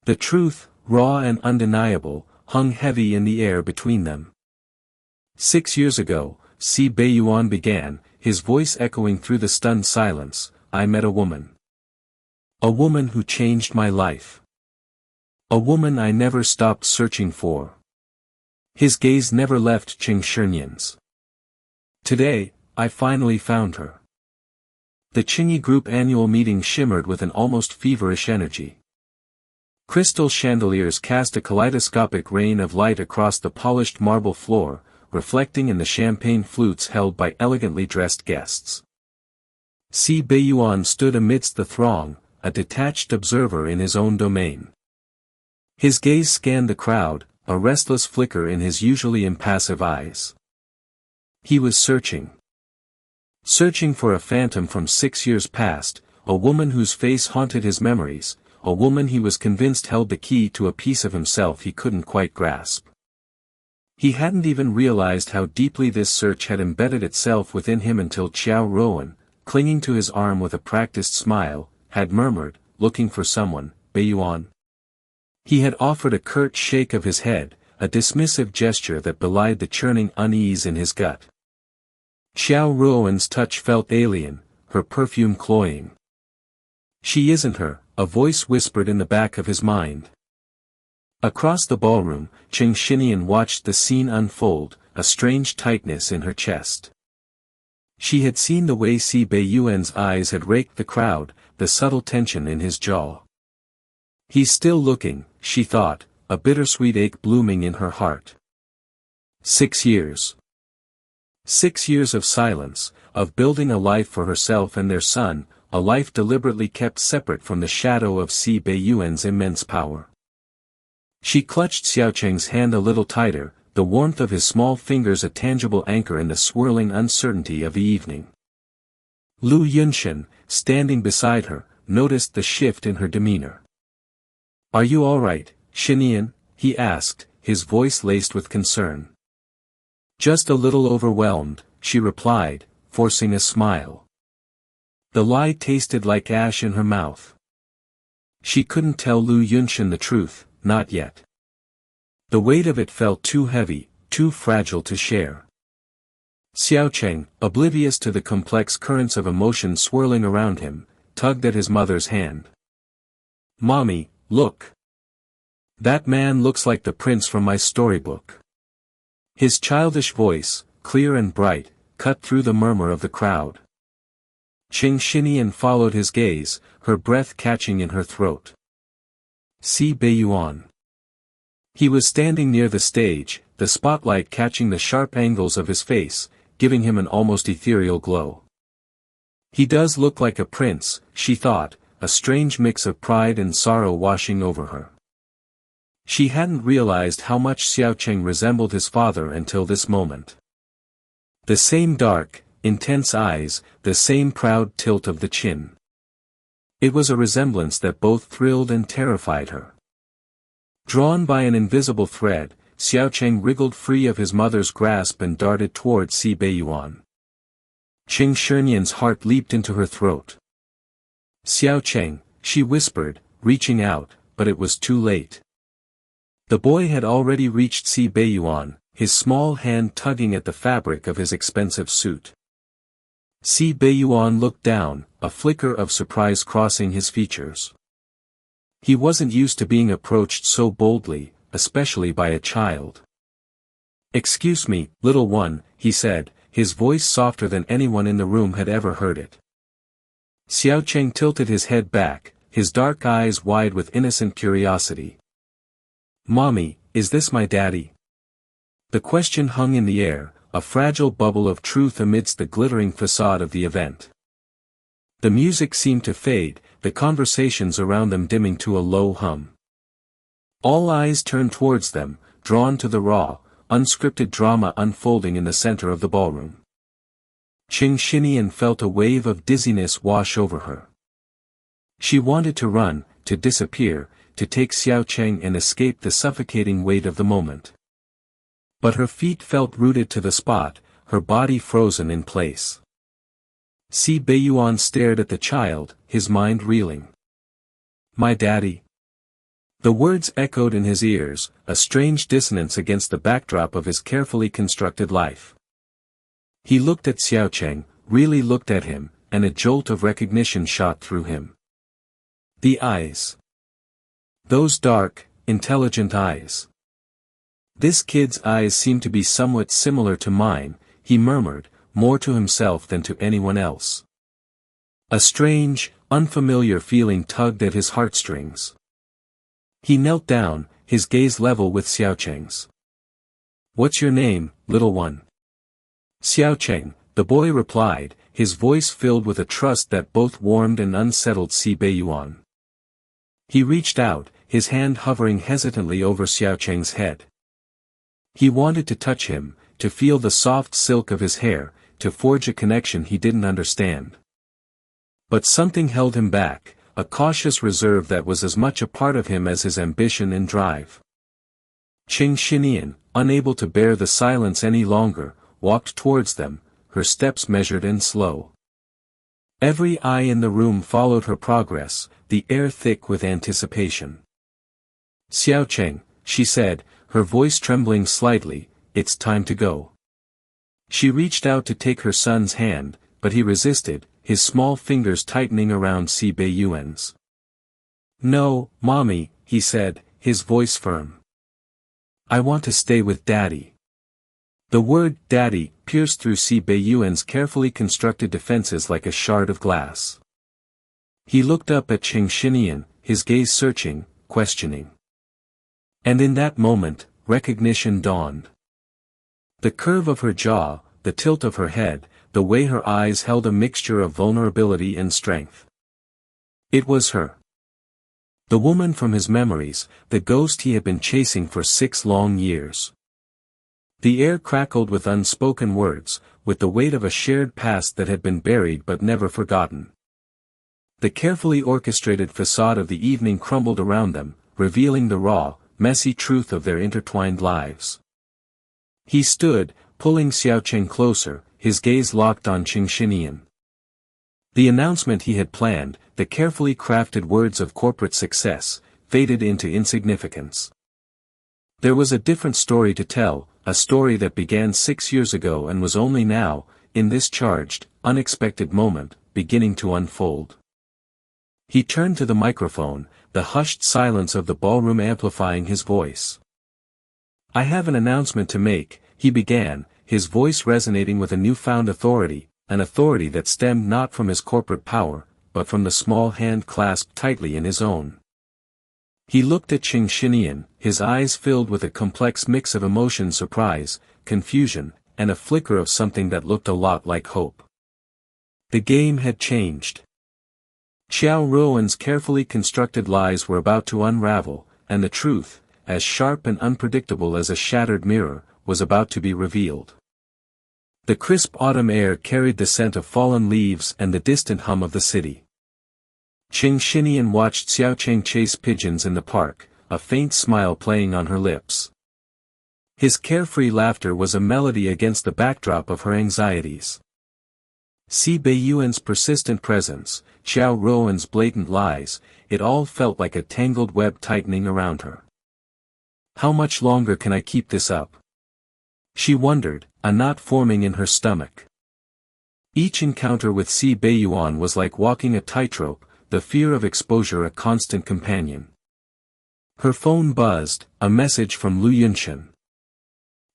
The truth, raw and undeniable, hung heavy in the air between them. 6 years ago, Si Beiyuan began, his voice echoing through the stunned silence, "I met a woman. A woman who changed my life. A woman I never stopped searching for." His gaze never left Qing Shinian's. "Today, I finally found her." The Qingyi Group annual meeting shimmered with an almost feverish energy. Crystal chandeliers cast a kaleidoscopic rain of light across the polished marble floor, reflecting in the champagne flutes held by elegantly dressed guests. Si Beiyuan stood amidst the throng, a detached observer in his own domain. His gaze scanned the crowd, a restless flicker in his usually impassive eyes. He was searching. Searching for a phantom from 6 years past, a woman whose face haunted his memories, a woman he was convinced held the key to a piece of himself he couldn't quite grasp. He hadn't even realized how deeply this search had embedded itself within him until Xiao Rowan, clinging to his arm with a practiced smile, had murmured, "Looking for someone, Beiyuan?" He had offered a curt shake of his head, a dismissive gesture that belied the churning unease in his gut. Xiao Rowan's touch felt alien, her perfume cloying. "She isn't her," a voice whispered in the back of his mind. Across the ballroom, Qing Xinian watched the scene unfold, a strange tightness in her chest. She had seen the way Si Beiyuan's eyes had raked the crowd, the subtle tension in his jaw. He's still looking, she thought, a bittersweet ache blooming in her heart. 6 years. 6 years of silence, of building a life for herself and their son, a life deliberately kept separate from the shadow of Si Beiyuan's immense power. She clutched Xiaocheng's hand a little tighter, the warmth of his small fingers a tangible anchor in the swirling uncertainty of the evening. Lu Yunshan, standing beside her, noticed the shift in her demeanor. "Are you all right, Xinian?" he asked, his voice laced with concern. "Just a little overwhelmed," she replied, forcing a smile. The lie tasted like ash in her mouth. She couldn't tell Lu Yunshan the truth, not yet. The weight of it felt too heavy, too fragile to share. Xiaocheng, oblivious to the complex currents of emotion swirling around him, tugged at his mother's hand. "Mommy, look. That man looks like the prince from my storybook." His childish voice, clear and bright, cut through the murmur of the crowd. Qing Xinian followed his gaze, her breath catching in her throat. Si Beiyuan. He was standing near the stage, the spotlight catching the sharp angles of his face, giving him an almost ethereal glow. He does look like a prince, she thought, a strange mix of pride and sorrow washing over her. She hadn't realized how much Xiaocheng resembled his father until this moment. The same dark, intense eyes, the same proud tilt of the chin. It was a resemblance that both thrilled and terrified her. Drawn by an invisible thread, Xiaocheng wriggled free of his mother's grasp and darted toward Si Beiyuan. Qing Shinian's heart leaped into her throat. Xiaocheng, she whispered, reaching out, but it was too late. The boy had already reached Si Beiyuan, his small hand tugging at the fabric of his expensive suit. Si Beiyuan looked down, a flicker of surprise crossing his features. He wasn't used to being approached so boldly, especially by a child. "Excuse me, little one," he said, his voice softer than anyone in the room had ever heard it. Xiaocheng tilted his head back, his dark eyes wide with innocent curiosity. "Mommy, is this my daddy?" The question hung in the air, a fragile bubble of truth amidst the glittering facade of the event. The music seemed to fade, the conversations around them dimming to a low hum. All eyes turned towards them, drawn to the raw, unscripted drama unfolding in the center of the ballroom. Qing Xinian felt a wave of dizziness wash over her. She wanted to run, to disappear, to take Xiaocheng and escape the suffocating weight of the moment. But her feet felt rooted to the spot, her body frozen in place. Si Beiyuan stared at the child, his mind reeling. "My daddy." The words echoed in his ears, a strange dissonance against the backdrop of his carefully constructed life. He looked at Xiaocheng, really looked at him, and a jolt of recognition shot through him. The eyes. Those dark, intelligent eyes. "This kid's eyes seem to be somewhat similar to mine," he murmured, more to himself than to anyone else. A strange, unfamiliar feeling tugged at his heartstrings. He knelt down, his gaze level with Xiaocheng's. "What's your name, little one?" "Xiaocheng," the boy replied, his voice filled with a trust that both warmed and unsettled Si Beiyuan. He reached out, his hand hovering hesitantly over Xiaocheng's head. He wanted to touch him, to feel the soft silk of his hair, to forge a connection he didn't understand. But something held him back, a cautious reserve that was as much a part of him as his ambition and drive. Qing Xinian, unable to bear the silence any longer, walked towards them, her steps measured and slow. Every eye in the room followed her progress, the air thick with anticipation. "Xiaocheng," she said, her voice trembling slightly, "it's time to go." She reached out to take her son's hand, but he resisted, his small fingers tightening around Si Beiyuan's. "No, Mommy," he said, his voice firm. "I want to stay with Daddy." The word "Daddy" pierced through Si Beiyuan's carefully constructed defenses like a shard of glass. He looked up at Qing Xinian, his gaze searching, questioning. And in that moment, recognition dawned. The curve of her jaw, the tilt of her head, the way her eyes held a mixture of vulnerability and strength. It was her. The woman from his memories, the ghost he had been chasing for 6 long years. The air crackled with unspoken words, with the weight of a shared past that had been buried but never forgotten. The carefully orchestrated facade of the evening crumbled around them, revealing the raw, messy truth of their intertwined lives. He stood, pulling Xiaocheng closer, his gaze locked on Qing Xinian. The announcement he had planned, the carefully crafted words of corporate success, faded into insignificance. There was a different story to tell, a story that began 6 years ago and was only now, in this charged, unexpected moment, beginning to unfold. He turned to the microphone, the hushed silence of the ballroom amplifying his voice. "I have an announcement to make," he began, his voice resonating with a newfound authority, an authority that stemmed not from his corporate power, but from the small hand clasped tightly in his own. He looked at Qing Xinian, his eyes filled with a complex mix of emotion: surprise, confusion, and a flicker of something that looked a lot like hope. The game had changed. Xiao Ruoan's carefully constructed lies were about to unravel, and the truth, as sharp and unpredictable as a shattered mirror, was about to be revealed. The crisp autumn air carried the scent of fallen leaves and the distant hum of the city. Qing Xinian watched Xiaocheng chase pigeons in the park, a faint smile playing on her lips. His carefree laughter was a melody against the backdrop of her anxieties. Si Beiyuan's persistent presence, Xiao Ruoan's blatant lies, it all felt like a tangled web tightening around her. How much longer can I keep this up? She wondered, a knot forming in her stomach. Each encounter with Si Beiyuan was like walking a tightrope, the fear of exposure a constant companion. Her phone buzzed, a message from Lu Yunshan.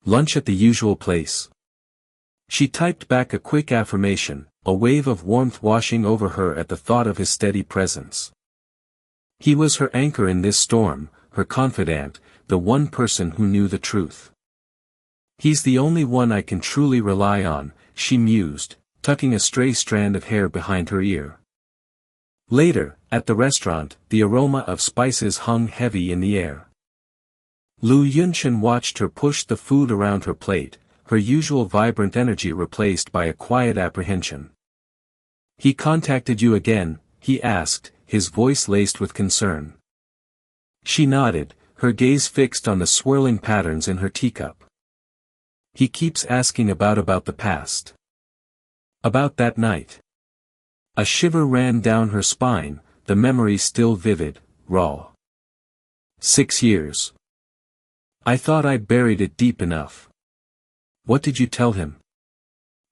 Lunch at the usual place. She typed back a quick affirmation, a wave of warmth washing over her at the thought of his steady presence. He was her anchor in this storm, her confidant, the one person who knew the truth. He's the only one I can truly rely on, she mused, tucking a stray strand of hair behind her ear. Later, at the restaurant, the aroma of spices hung heavy in the air. Lu Yunshan watched her push the food around her plate, her usual vibrant energy replaced by a quiet apprehension. He contacted you again, he asked, his voice laced with concern. She nodded, her gaze fixed on the swirling patterns in her teacup. He keeps asking about the past. About that night. A shiver ran down her spine, the memory still vivid, raw. 6 years. I thought I'd buried it deep enough. What did you tell him?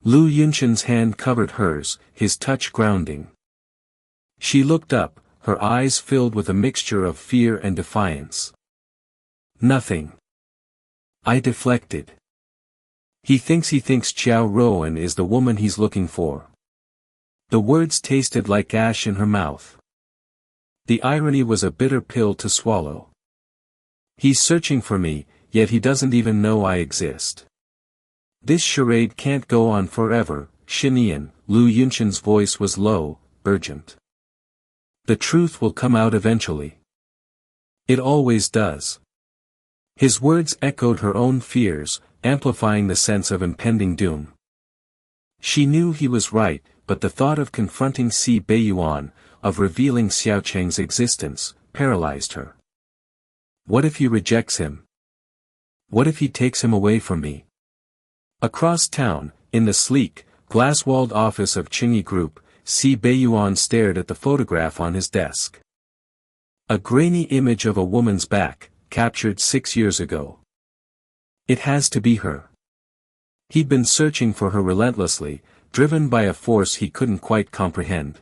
Lu Yunshan's hand covered hers, his touch grounding. She looked up, her eyes filled with a mixture of fear and defiance. Nothing. I deflected. He thinks Xiao Ruoan is the woman he's looking for. The words tasted like ash in her mouth. The irony was a bitter pill to swallow. He's searching for me, yet he doesn't even know I exist. This charade can't go on forever, Xinian. Lu Yunshan's voice was low, urgent. The truth will come out eventually. It always does. His words echoed her own fears, amplifying the sense of impending doom. She knew he was right, but the thought of confronting Si Beiyuan, of revealing Xiaocheng's existence, paralyzed her. What if he rejects him? What if he takes him away from me? Across town, in the sleek, glass-walled office of Qingyi Group, Si Beiyuan stared at the photograph on his desk. A grainy image of a woman's back, captured 6 years ago. It has to be her. He'd been searching for her relentlessly, driven by a force he couldn't quite comprehend.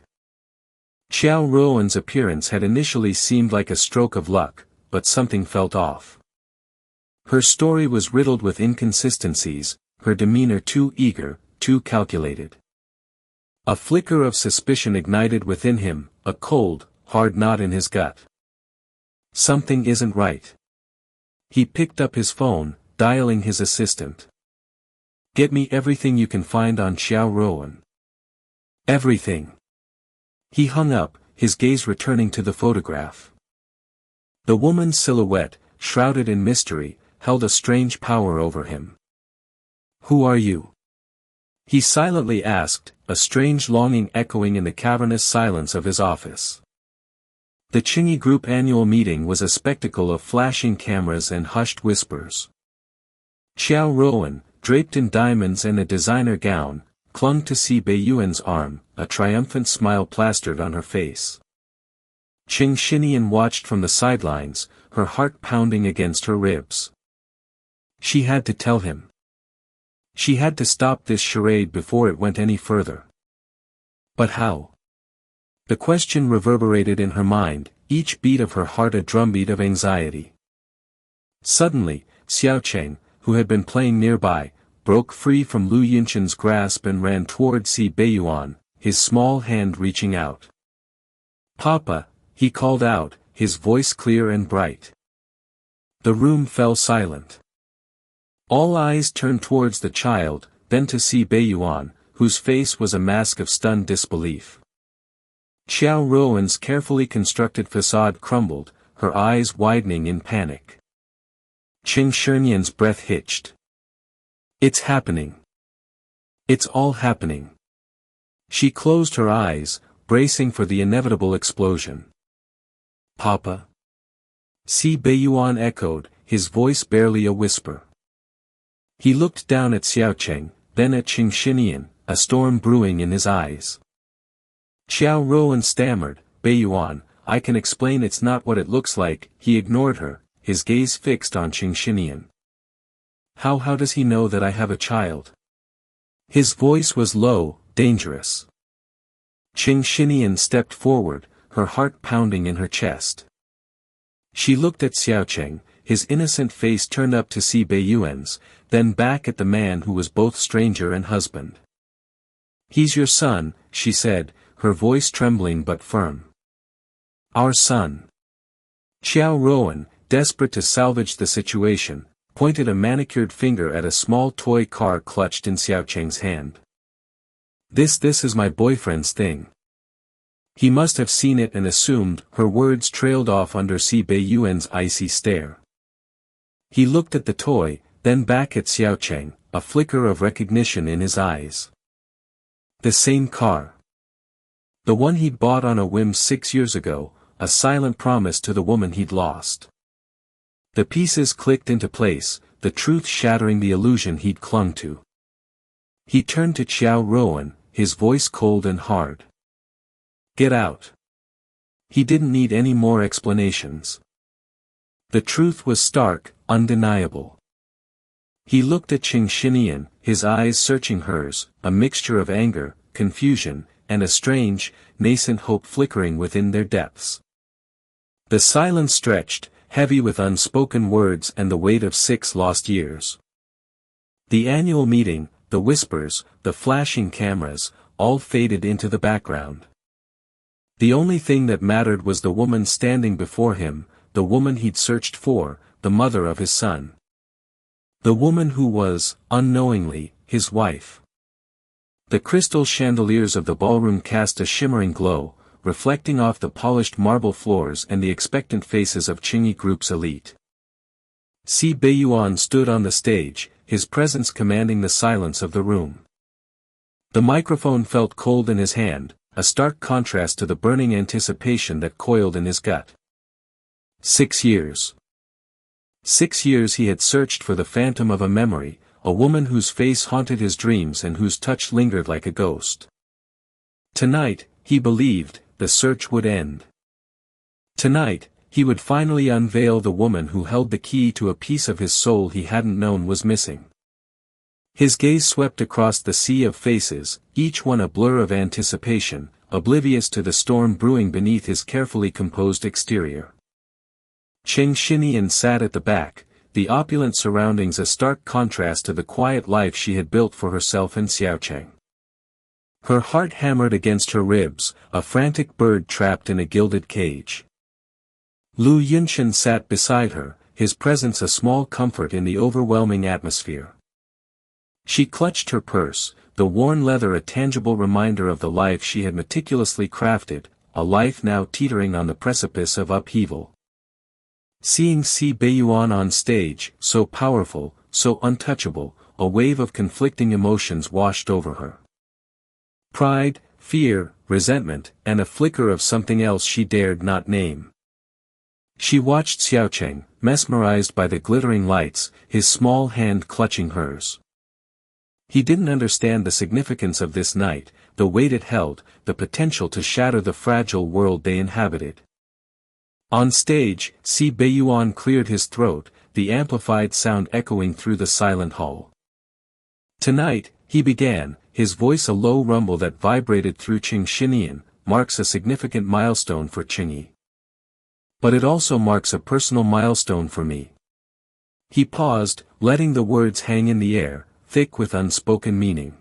Xiao Ruoan's appearance had initially seemed like a stroke of luck, but something felt off. Her story was riddled with inconsistencies, her demeanor too eager, too calculated. A flicker of suspicion ignited within him, a cold, hard knot in his gut. Something isn't right. He picked up his phone, dialing his assistant. Get me everything you can find on Xiao Ruoan. Everything. He hung up, his gaze returning to the photograph. The woman's silhouette, shrouded in mystery, held a strange power over him. Who are you? He silently asked, a strange longing echoing in the cavernous silence of his office. The Qingyi Group annual meeting was a spectacle of flashing cameras and hushed whispers. Xiao Ruoan, draped in diamonds and a designer gown, clung to Si Beiyuan's arm, a triumphant smile plastered on her face. Qing Xinian watched from the sidelines, her heart pounding against her ribs. She had to tell him. She had to stop this charade before it went any further. But how? The question reverberated in her mind, each beat of her heart a drumbeat of anxiety. Suddenly, Xiaocheng, who had been playing nearby, broke free from Lu Yunshan's grasp and ran toward Si Beiyuan, his small hand reaching out. "Papa," he called out, his voice clear and bright. The room fell silent. All eyes turned towards the child, then to Si Beiyuan, whose face was a mask of stunned disbelief. Xiao Ruoan's carefully constructed facade crumbled, her eyes widening in panic. Qing Shenian's breath hitched. "It's happening. It's all happening." She closed her eyes, bracing for the inevitable explosion. "Papa?" Si Beiyuan echoed, his voice barely a whisper. He looked down at Xiaocheng, then at Qing Shenian, a storm brewing in his eyes. Xiao Ruoan stammered, "Beiyuan, I can explain it's not what it looks like." He ignored her, his gaze fixed on Qing Shenian. How does he know that I have a child?" His voice was low, dangerous. Qing Shenian stepped forward, her heart pounding in her chest. She looked at Xiaocheng, his innocent face turned up to Si Beiyuan's, then back at the man who was both stranger and husband. "He's your son," she said, her voice trembling but firm. "Our son." Xiao Ruoan, desperate to salvage the situation, pointed a manicured finger at a small toy car clutched in Xiaocheng's hand. This is my boyfriend's thing." He must have seen it and assumed. Her words trailed off under Si Beiyuan's icy stare. He looked at the toy, then back at Xiaocheng, a flicker of recognition in his eyes. The same car. The one he'd bought on a whim 6 years ago, a silent promise to the woman he'd lost. The pieces clicked into place, the truth shattering the illusion he'd clung to. He turned to Xiao Ruoan, his voice cold and hard. "Get out." He didn't need any more explanations. The truth was stark, undeniable. He looked at Qing Shenian, his eyes searching hers, a mixture of anger, confusion, and a strange, nascent hope flickering within their depths. The silence stretched, heavy with unspoken words and the weight of 6 lost years. The annual meeting, the whispers, the flashing cameras, all faded into the background. The only thing that mattered was the woman standing before him, the woman he'd searched for, the mother of his son. The woman who was, unknowingly, his wife. The crystal chandeliers of the ballroom cast a shimmering glow, reflecting off the polished marble floors and the expectant faces of Qingyi Group's elite. Si Beiyuan stood on the stage, his presence commanding the silence of the room. The microphone felt cold in his hand, a stark contrast to the burning anticipation that coiled in his gut. 6 years. 6 years he had searched for the phantom of a memory, a woman whose face haunted his dreams and whose touch lingered like a ghost. Tonight, he believed, the search would end. Tonight, he would finally unveil the woman who held the key to a piece of his soul he hadn't known was missing. His gaze swept across the sea of faces, each one a blur of anticipation, oblivious to the storm brewing beneath his carefully composed exterior. Qing Shenian sat at the back, the opulent surroundings a stark contrast to the quiet life she had built for herself and Xiaocheng. Her heart hammered against her ribs, a frantic bird trapped in a gilded cage. Lu Yunshan sat beside her, his presence a small comfort in the overwhelming atmosphere. She clutched her purse, the worn leather a tangible reminder of the life she had meticulously crafted, a life now teetering on the precipice of upheaval. Seeing Si Beiyuan on stage, so powerful, so untouchable, a wave of conflicting emotions washed over her. Pride, fear, resentment, and a flicker of something else she dared not name. She watched Xiaocheng, mesmerized by the glittering lights, his small hand clutching hers. He didn't understand the significance of this night, the weight it held, the potential to shatter the fragile world they inhabited. On stage, Si Beiyuan cleared his throat, the amplified sound echoing through the silent hall. Tonight, he began, his voice a low rumble that vibrated through Qing Shenian, marks a significant milestone for Qingyi. But it also marks a personal milestone for me. He paused, letting the words hang in the air, thick with unspoken meaning.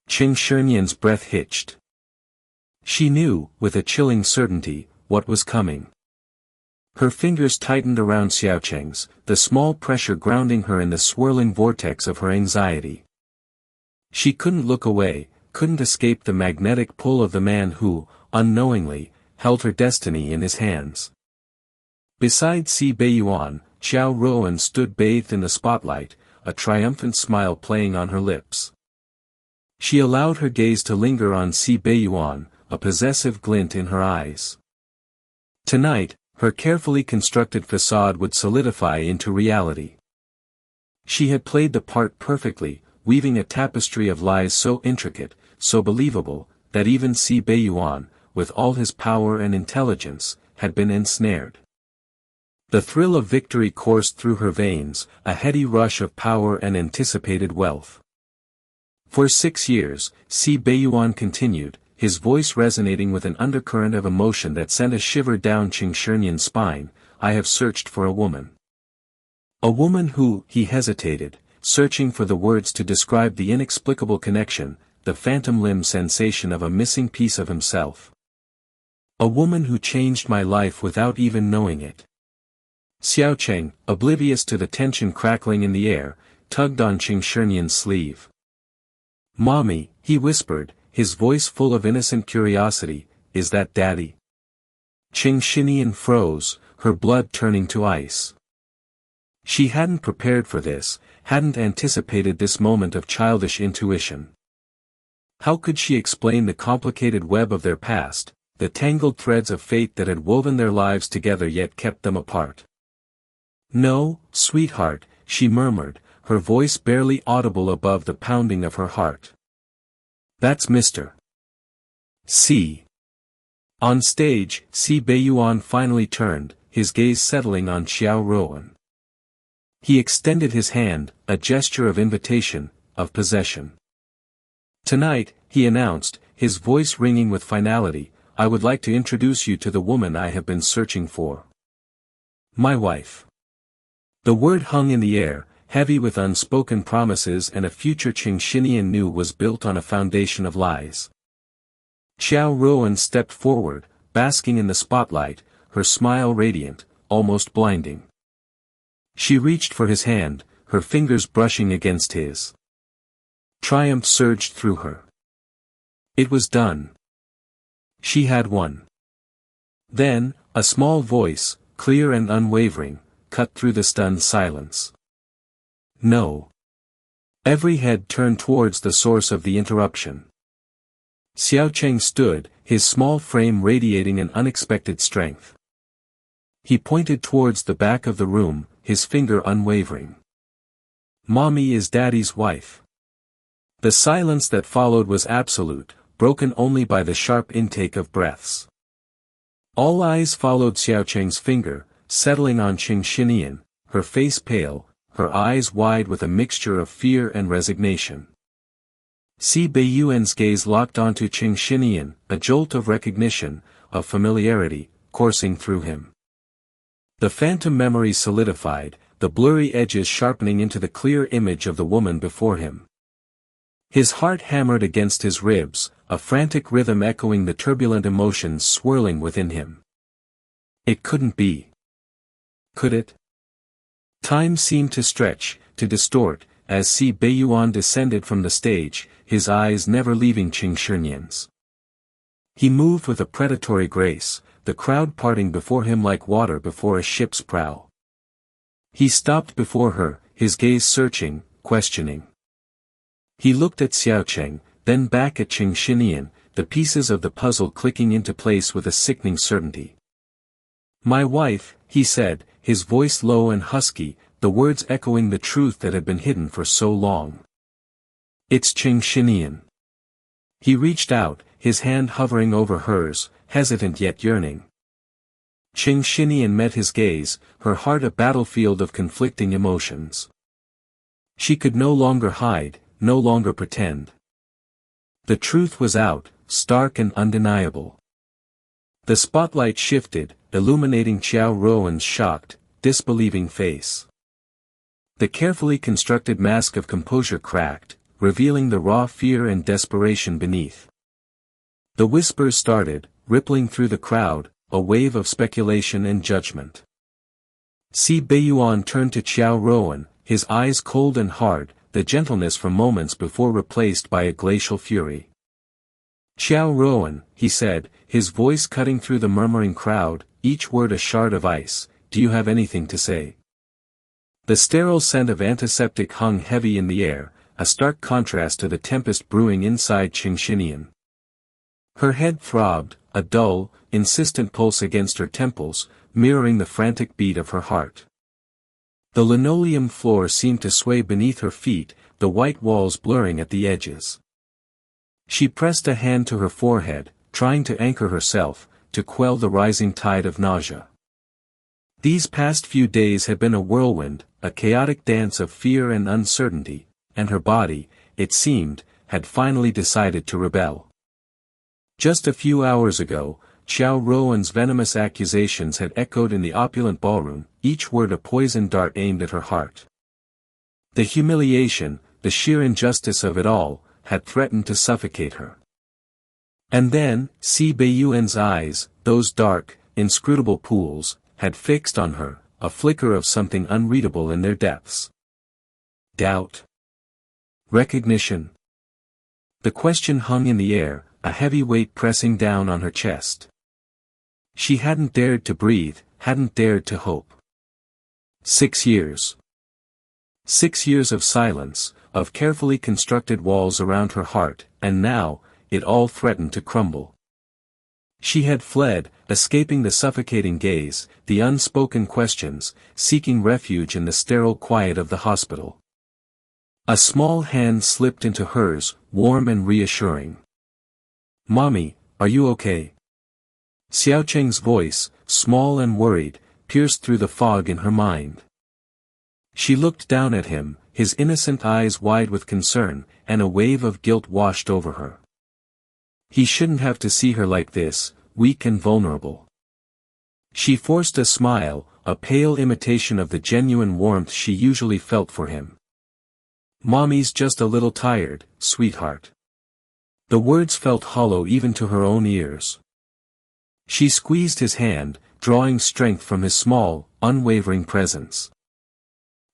Qing Shinian's breath hitched. She knew, with a chilling certainty, what was coming. Her fingers tightened around Xiaocheng's, the small pressure grounding her in the swirling vortex of her anxiety. She couldn't look away, couldn't escape the magnetic pull of the man who, unknowingly, held her destiny in his hands. Beside Si Beiyuan, Xiao Ruoan stood bathed in the spotlight, a triumphant smile playing on her lips. She allowed her gaze to linger on Si Beiyuan, a possessive glint in her eyes. Tonight, her carefully constructed facade would solidify into reality. She had played the part perfectly, weaving a tapestry of lies so intricate, so believable, that even Si Beiyuan, with all his power and intelligence, had been ensnared. The thrill of victory coursed through her veins, a heady rush of power and anticipated wealth. For 6 years, Si Beiyuan continued, his voice resonating with an undercurrent of emotion that sent a shiver down Qing Shinian's spine. I have searched for a woman. A woman who, he hesitated, searching for the words to describe the inexplicable connection, the phantom limb sensation of a missing piece of himself. A woman who changed my life without even knowing it. Xiaocheng, oblivious to the tension crackling in the air, tugged on Qing Shinian's sleeve. "Mommy," he whispered, his voice full of innocent curiosity, "is that Daddy?" Qing Shinian froze, her blood turning to ice. She hadn't prepared for this, hadn't anticipated this moment of childish intuition. How could she explain the complicated web of their past, the tangled threads of fate that had woven their lives together yet kept them apart? "No, sweetheart," she murmured, her voice barely audible above the pounding of her heart. "That's Mr. C." On stage, Si Beiyuan finally turned, his gaze settling on Xiao Ruoan. He extended his hand, a gesture of invitation, of possession. "Tonight," he announced, his voice ringing with finality, "I would like to introduce you to the woman I have been searching for. My wife." The word hung in the air, heavy with unspoken promises and a future Qing Shinian knew was built on a foundation of lies. Xiao Ruoan stepped forward, basking in the spotlight, her smile radiant, almost blinding. She reached for his hand, her fingers brushing against his. Triumph surged through her. It was done. She had won. Then, a small voice, clear and unwavering, cut through the stunned silence. "No." Every head turned towards the source of the interruption. Xiaocheng stood, his small frame radiating an unexpected strength. He pointed towards the back of the room, his finger unwavering. "Mommy is Daddy's wife." The silence that followed was absolute, broken only by the sharp intake of breaths. All eyes followed Xiaocheng's finger, settling on Qing Shinian, her face pale, her eyes wide with a mixture of fear and resignation. Si Beiyuan's gaze locked onto Qing Shinian, a jolt of recognition, of familiarity, coursing through him. The phantom memory solidified, the blurry edges sharpening into the clear image of the woman before him. His heart hammered against his ribs, a frantic rhythm echoing the turbulent emotions swirling within him. It couldn't be. Could it? Time seemed to stretch, to distort, as Si Beiyuan descended from the stage, his eyes never leaving Qing Shinian's. He moved with a predatory grace, the crowd parting before him like water before a ship's prow. He stopped before her, his gaze searching, questioning. He looked at Xiaocheng, then back at Qing Shinian, the pieces of the puzzle clicking into place with a sickening certainty. "My wife," he said, his voice low and husky, the words echoing the truth that had been hidden for so long. "It's Qing Shinian." He reached out, his hand hovering over hers, hesitant yet yearning. Qing Shinian met his gaze, her heart a battlefield of conflicting emotions. She could no longer hide, no longer pretend. The truth was out, stark and undeniable. The spotlight shifted, illuminating Xiao Ruoan's shocked, disbelieving face. The carefully constructed mask of composure cracked, revealing the raw fear and desperation beneath. The whispers started, rippling through the crowd, a wave of speculation and judgment. Si Beiyuan turned to Xiao Rowan, his eyes cold and hard, the gentleness from moments before replaced by a glacial fury. "Xiao Rowan," he said, his voice cutting through the murmuring crowd, each word a shard of ice, "do you have anything to say?" The sterile scent of antiseptic hung heavy in the air, a stark contrast to the tempest brewing inside Qing Xinian. Her head throbbed, a dull, insistent pulse against her temples, mirroring the frantic beat of her heart. The linoleum floor seemed to sway beneath her feet, the white walls blurring at the edges. She pressed a hand to her forehead, trying to anchor herself, to quell the rising tide of nausea. These past few days had been a whirlwind, a chaotic dance of fear and uncertainty, and her body, it seemed, had finally decided to rebel. Just a few hours ago, Xiao Rowan's venomous accusations had echoed in the opulent ballroom, each word a poisoned dart aimed at her heart. The humiliation, the sheer injustice of it all, had threatened to suffocate her. And then, Si Beiyuan's eyes, those dark, inscrutable pools, had fixed on her, a flicker of something unreadable in their depths. Doubt? Recognition? The question hung in the air, a heavy weight pressing down on her chest. She hadn't dared to breathe, hadn't dared to hope. 6 years. 6 years of silence, of carefully constructed walls around her heart, and now, it all threatened to crumble. She had fled, escaping the suffocating gaze, the unspoken questions, seeking refuge in the sterile quiet of the hospital. A small hand slipped into hers, warm and reassuring. "Mommy, are you okay?" Xiao Cheng's voice, small and worried, pierced through the fog in her mind. She looked down at him, his innocent eyes wide with concern, and a wave of guilt washed over her. He shouldn't have to see her like this, weak and vulnerable. She forced a smile, a pale imitation of the genuine warmth she usually felt for him. "Mommy's just a little tired, sweetheart." The words felt hollow even to her own ears. She squeezed his hand, drawing strength from his small, unwavering presence.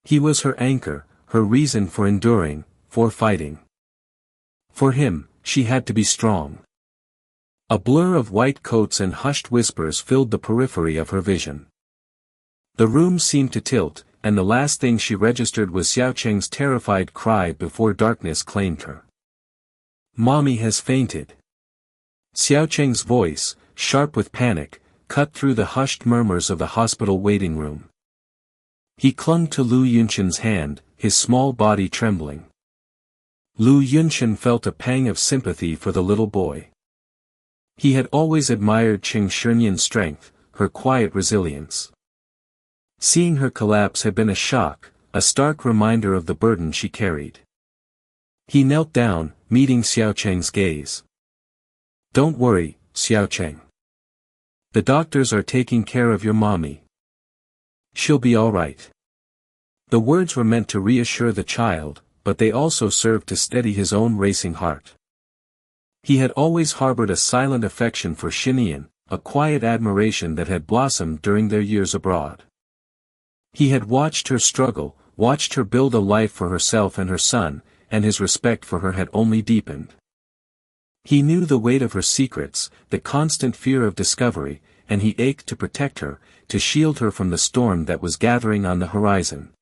He was her anchor, her reason for enduring, for fighting. For him, she had to be strong. A blur of white coats and hushed whispers filled the periphery of her vision. The room seemed to tilt, and the last thing she registered was Xiao Cheng's terrified cry before darkness claimed her. "Mommy has fainted." Xiao Cheng's voice, sharp with panic, cut through the hushed murmurs of the hospital waiting room. He clung to Lu Yunshen's hand, his small body trembling. Lu Yunshen felt a pang of sympathy for the little boy. He had always admired Qing Shunyan's strength, her quiet resilience. Seeing her collapse had been a shock, a stark reminder of the burden she carried. He knelt down, meeting Xiao Cheng's gaze. "Don't worry, Xiao Cheng. The doctors are taking care of your mommy. She'll be all right." The words were meant to reassure the child, but they also served to steady his own racing heart. He had always harbored a silent affection for Xinian, a quiet admiration that had blossomed during their years abroad. He had watched her struggle, watched her build a life for herself and her son, and his respect for her had only deepened. He knew the weight of her secrets, the constant fear of discovery, and he ached to protect her, to shield her from the storm that was gathering on the horizon.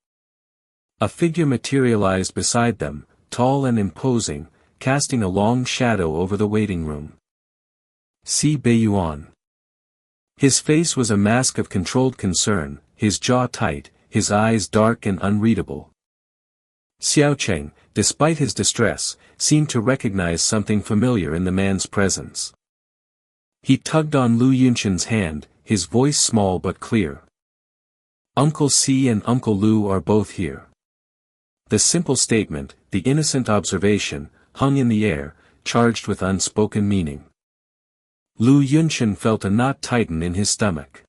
A figure materialized beside them, tall and imposing, casting a long shadow over the waiting room. Si Beiyuan. His face was a mask of controlled concern, his jaw tight, his eyes dark and unreadable. Xiao Cheng, despite his distress, seemed to recognize something familiar in the man's presence. He tugged on Lu Yunshen's hand, his voice small but clear. "Uncle Si and Uncle Lu are both here." The simple statement, the innocent observation, hung in the air, charged with unspoken meaning. Lu Yunshen felt a knot tighten in his stomach.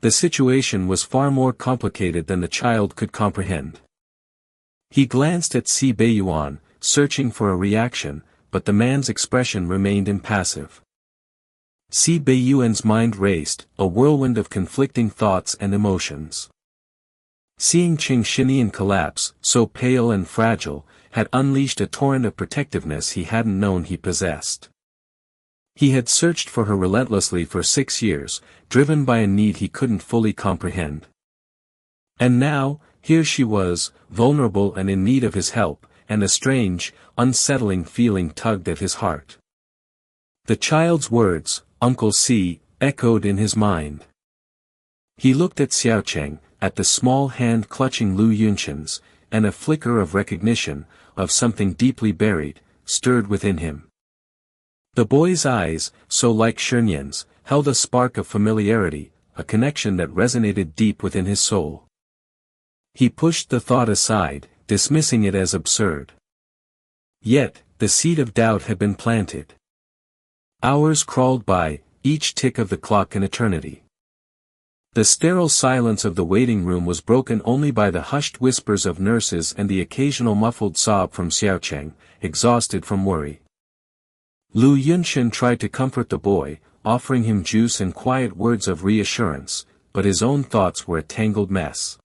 The situation was far more complicated than the child could comprehend. He glanced at Si Beiyuan, searching for a reaction, but the man's expression remained impassive. Si Beiyuan's mind raced, a whirlwind of conflicting thoughts and emotions. Seeing Qing Xinian collapse, so pale and fragile, had unleashed a torrent of protectiveness he hadn't known he possessed. He had searched for her relentlessly for 6 years, driven by a need he couldn't fully comprehend. And now, here she was, vulnerable and in need of his help, and a strange, unsettling feeling tugged at his heart. The child's words, "Uncle Si," echoed in his mind. He looked at Xiaocheng, at the small hand clutching Lu Yunqian's, and a flicker of recognition, of something deeply buried, stirred within him. The boy's eyes, so like Shernyan's, held a spark of familiarity, a connection that resonated deep within his soul. He pushed the thought aside, dismissing it as absurd. Yet, the seed of doubt had been planted. Hours crawled by, each tick of the clock an eternity. The sterile silence of the waiting room was broken only by the hushed whispers of nurses and the occasional muffled sob from Xiaocheng, exhausted from worry. Lu Yunqian tried to comfort the boy, offering him juice and quiet words of reassurance, but his own thoughts were a tangled mess.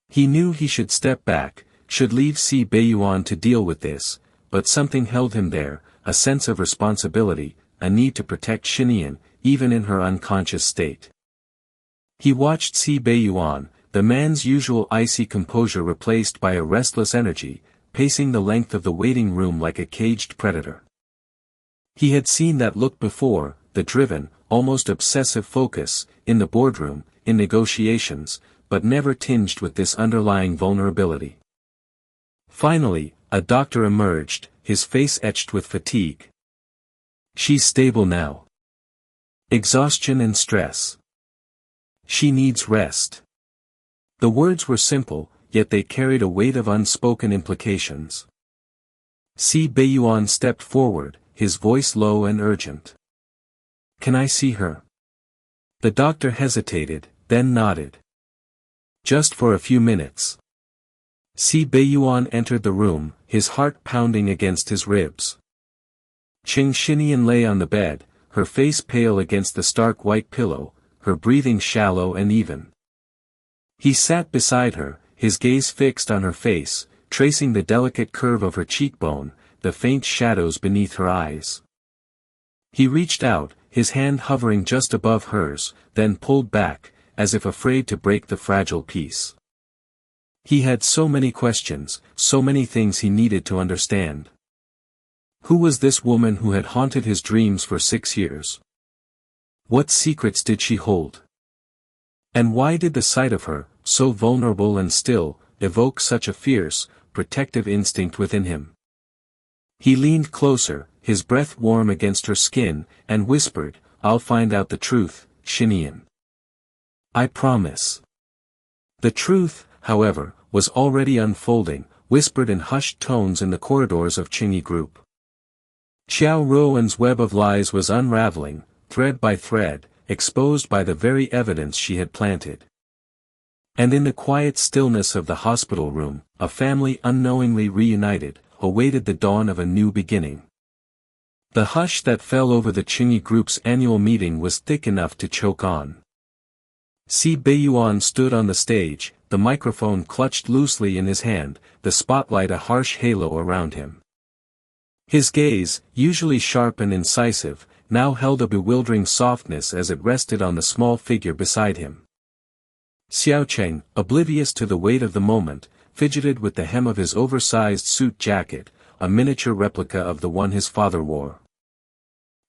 He knew he should step back, should leave Si Beiyuan to deal with this, but something held him there, a sense of responsibility, a need to protect Xinian, even in her unconscious state. He watched Si Beiyuan, the man's usual icy composure replaced by a restless energy, pacing the length of the waiting room like a caged predator. He had seen that look before, the driven, almost obsessive focus, in the boardroom, in negotiations, but never tinged with this underlying vulnerability. Finally, a doctor emerged, his face etched with fatigue. "She's stable now. Exhaustion and stress. She needs rest." The words were simple, yet they carried a weight of unspoken implications. Si Beiyuan stepped forward, his voice low and urgent. "Can I see her?" The doctor hesitated, then nodded. "Just for a few minutes." Si Beiyuan entered the room, his heart pounding against his ribs. Qing Xinian lay on the bed, her face pale against the stark white pillow, her breathing shallow and even. He sat beside her, his gaze fixed on her face, tracing the delicate curve of her cheekbone, the faint shadows beneath her eyes. He reached out, his hand hovering just above hers, then pulled back, as if afraid to break the fragile peace. He had so many questions, so many things he needed to understand. Who was this woman who had haunted his dreams for 6 years? What secrets did she hold? And why did the sight of her, so vulnerable and still, evoke such a fierce, protective instinct within him? He leaned closer, his breath warm against her skin, and whispered, "I'll find out the truth, Xinian. I promise." The truth, however, was already unfolding, whispered in hushed tones in the corridors of Qingyi Group. Xiao Ruoan's web of lies was unraveling, thread by thread, exposed by the very evidence she had planted. And in the quiet stillness of the hospital room, a family unknowingly reunited, awaited the dawn of a new beginning. The hush that fell over the Qingyi Group's annual meeting was thick enough to choke on. Si Beiyuan stood on the stage, the microphone clutched loosely in his hand, the spotlight a harsh halo around him. His gaze, usually sharp and incisive, now held a bewildering softness as it rested on the small figure beside him. Xiaocheng, oblivious to the weight of the moment, fidgeted with the hem of his oversized suit jacket, a miniature replica of the one his father wore.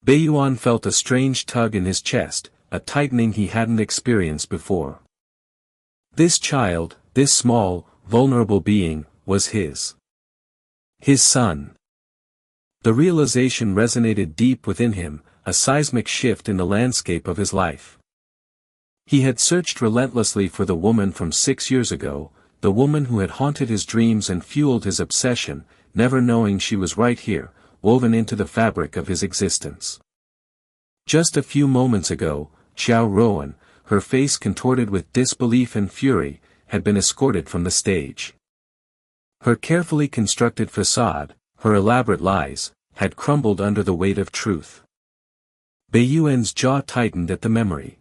Beiyuan felt a strange tug in his chest, a tightening he hadn't experienced before. This child, this small, vulnerable being, was his son. The realization resonated deep within him, a seismic shift in the landscape of his life. He had searched relentlessly for the woman from 6 years ago, the woman who had haunted his dreams and fueled his obsession, never knowing she was right here, woven into the fabric of his existence. Just a few moments ago, Xiao Ruoan, her face contorted with disbelief and fury, had been escorted from the stage. Her carefully constructed facade, her elaborate lies, had crumbled under the weight of truth. Baiyuan's jaw tightened at the memory.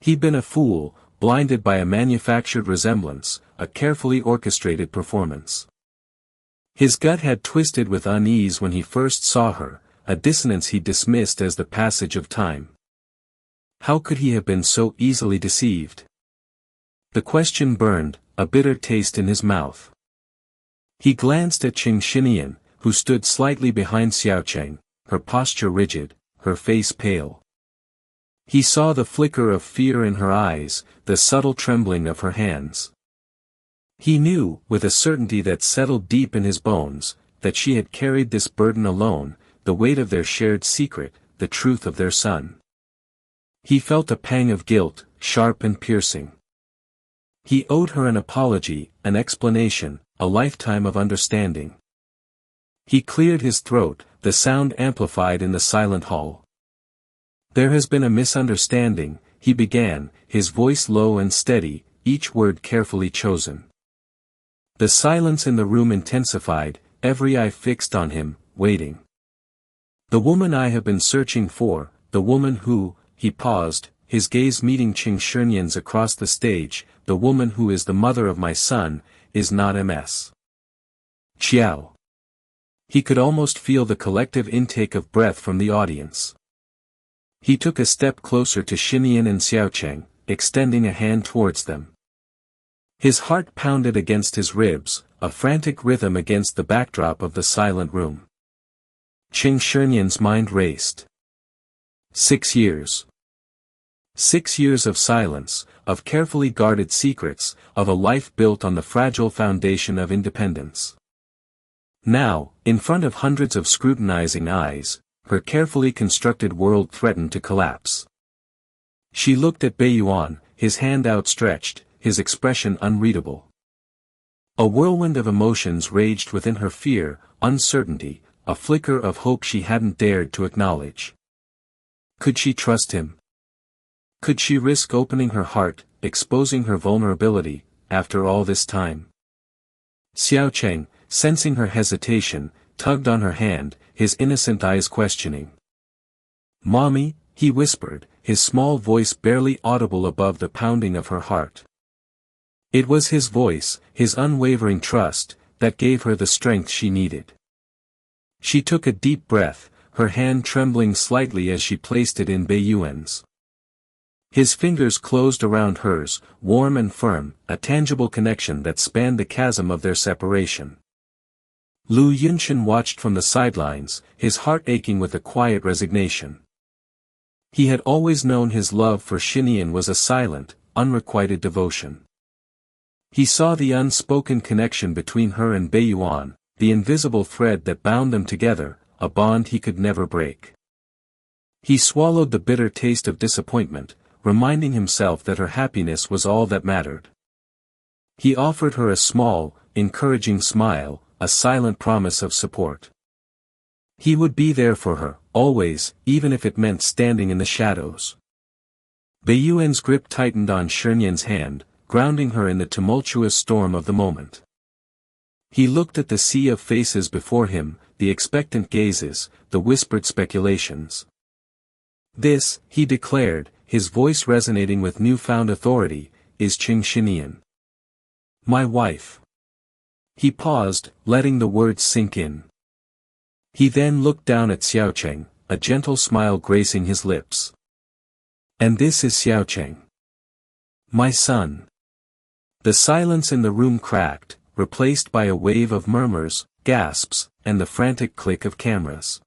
He'd been a fool, blinded by a manufactured resemblance, a carefully orchestrated performance. His gut had twisted with unease when he first saw her, a dissonance he dismissed as the passage of time. How could he have been so easily deceived? The question burned, a bitter taste in his mouth. He glanced at Qing Xinian, who stood slightly behind Xiaocheng, her posture rigid, her face pale. He saw the flicker of fear in her eyes, the subtle trembling of her hands. He knew, with a certainty that settled deep in his bones, that she had carried this burden alone, the weight of their shared secret, the truth of their son. He felt a pang of guilt, sharp and piercing. He owed her an apology, an explanation, a lifetime of understanding. He cleared his throat, the sound amplified in the silent hall. "There has been a misunderstanding," he began, his voice low and steady, each word carefully chosen. The silence in the room intensified, every eye fixed on him, waiting. "The woman I have been searching for, the woman who," he paused, his gaze meeting Qing Shunyan's across the stage, "the woman who is the mother of my son, is not MS. Xiao." He could almost feel the collective intake of breath from the audience. He took a step closer to Xinian and Xiaocheng, extending a hand towards them. His heart pounded against his ribs, a frantic rhythm against the backdrop of the silent room. Qing Shunyan's mind raced. 6 years. 6 years of silence, of carefully guarded secrets, of a life built on the fragile foundation of independence. Now, in front of hundreds of scrutinizing eyes, her carefully constructed world threatened to collapse. She looked at Baiyuan, his hand outstretched, his expression unreadable. A whirlwind of emotions raged within her: fear, uncertainty, a flicker of hope she hadn't dared to acknowledge. Could she trust him? Could she risk opening her heart, exposing her vulnerability, after all this time? Xiaocheng, sensing her hesitation, tugged on her hand, his innocent eyes questioning. "Mommy," he whispered, his small voice barely audible above the pounding of her heart. It was his voice, his unwavering trust, that gave her the strength she needed. She took a deep breath, her hand trembling slightly as she placed it in Baiyuan's. His fingers closed around hers, warm and firm, a tangible connection that spanned the chasm of their separation. Lu Yunshan watched from the sidelines, his heart aching with a quiet resignation. He had always known his love for Xinian was a silent, unrequited devotion. He saw the unspoken connection between her and Baiyuan, the invisible thread that bound them together, a bond he could never break. He swallowed the bitter taste of disappointment, reminding himself that her happiness was all that mattered. He offered her a small, encouraging smile, a silent promise of support. He would be there for her, always, even if it meant standing in the shadows. Baiyuan's grip tightened on Shunyan's hand, grounding her in the tumultuous storm of the moment. He looked at the sea of faces before him, the expectant gazes, the whispered speculations. "This," he declared, his voice resonating with newfound authority, "is Qing Xinian. My wife." He paused, letting the words sink in. He then looked down at Xiaocheng, a gentle smile gracing his lips. "And this is Xiaocheng. My son." The silence in the room cracked, replaced by a wave of murmurs, gasps, and the frantic click of cameras.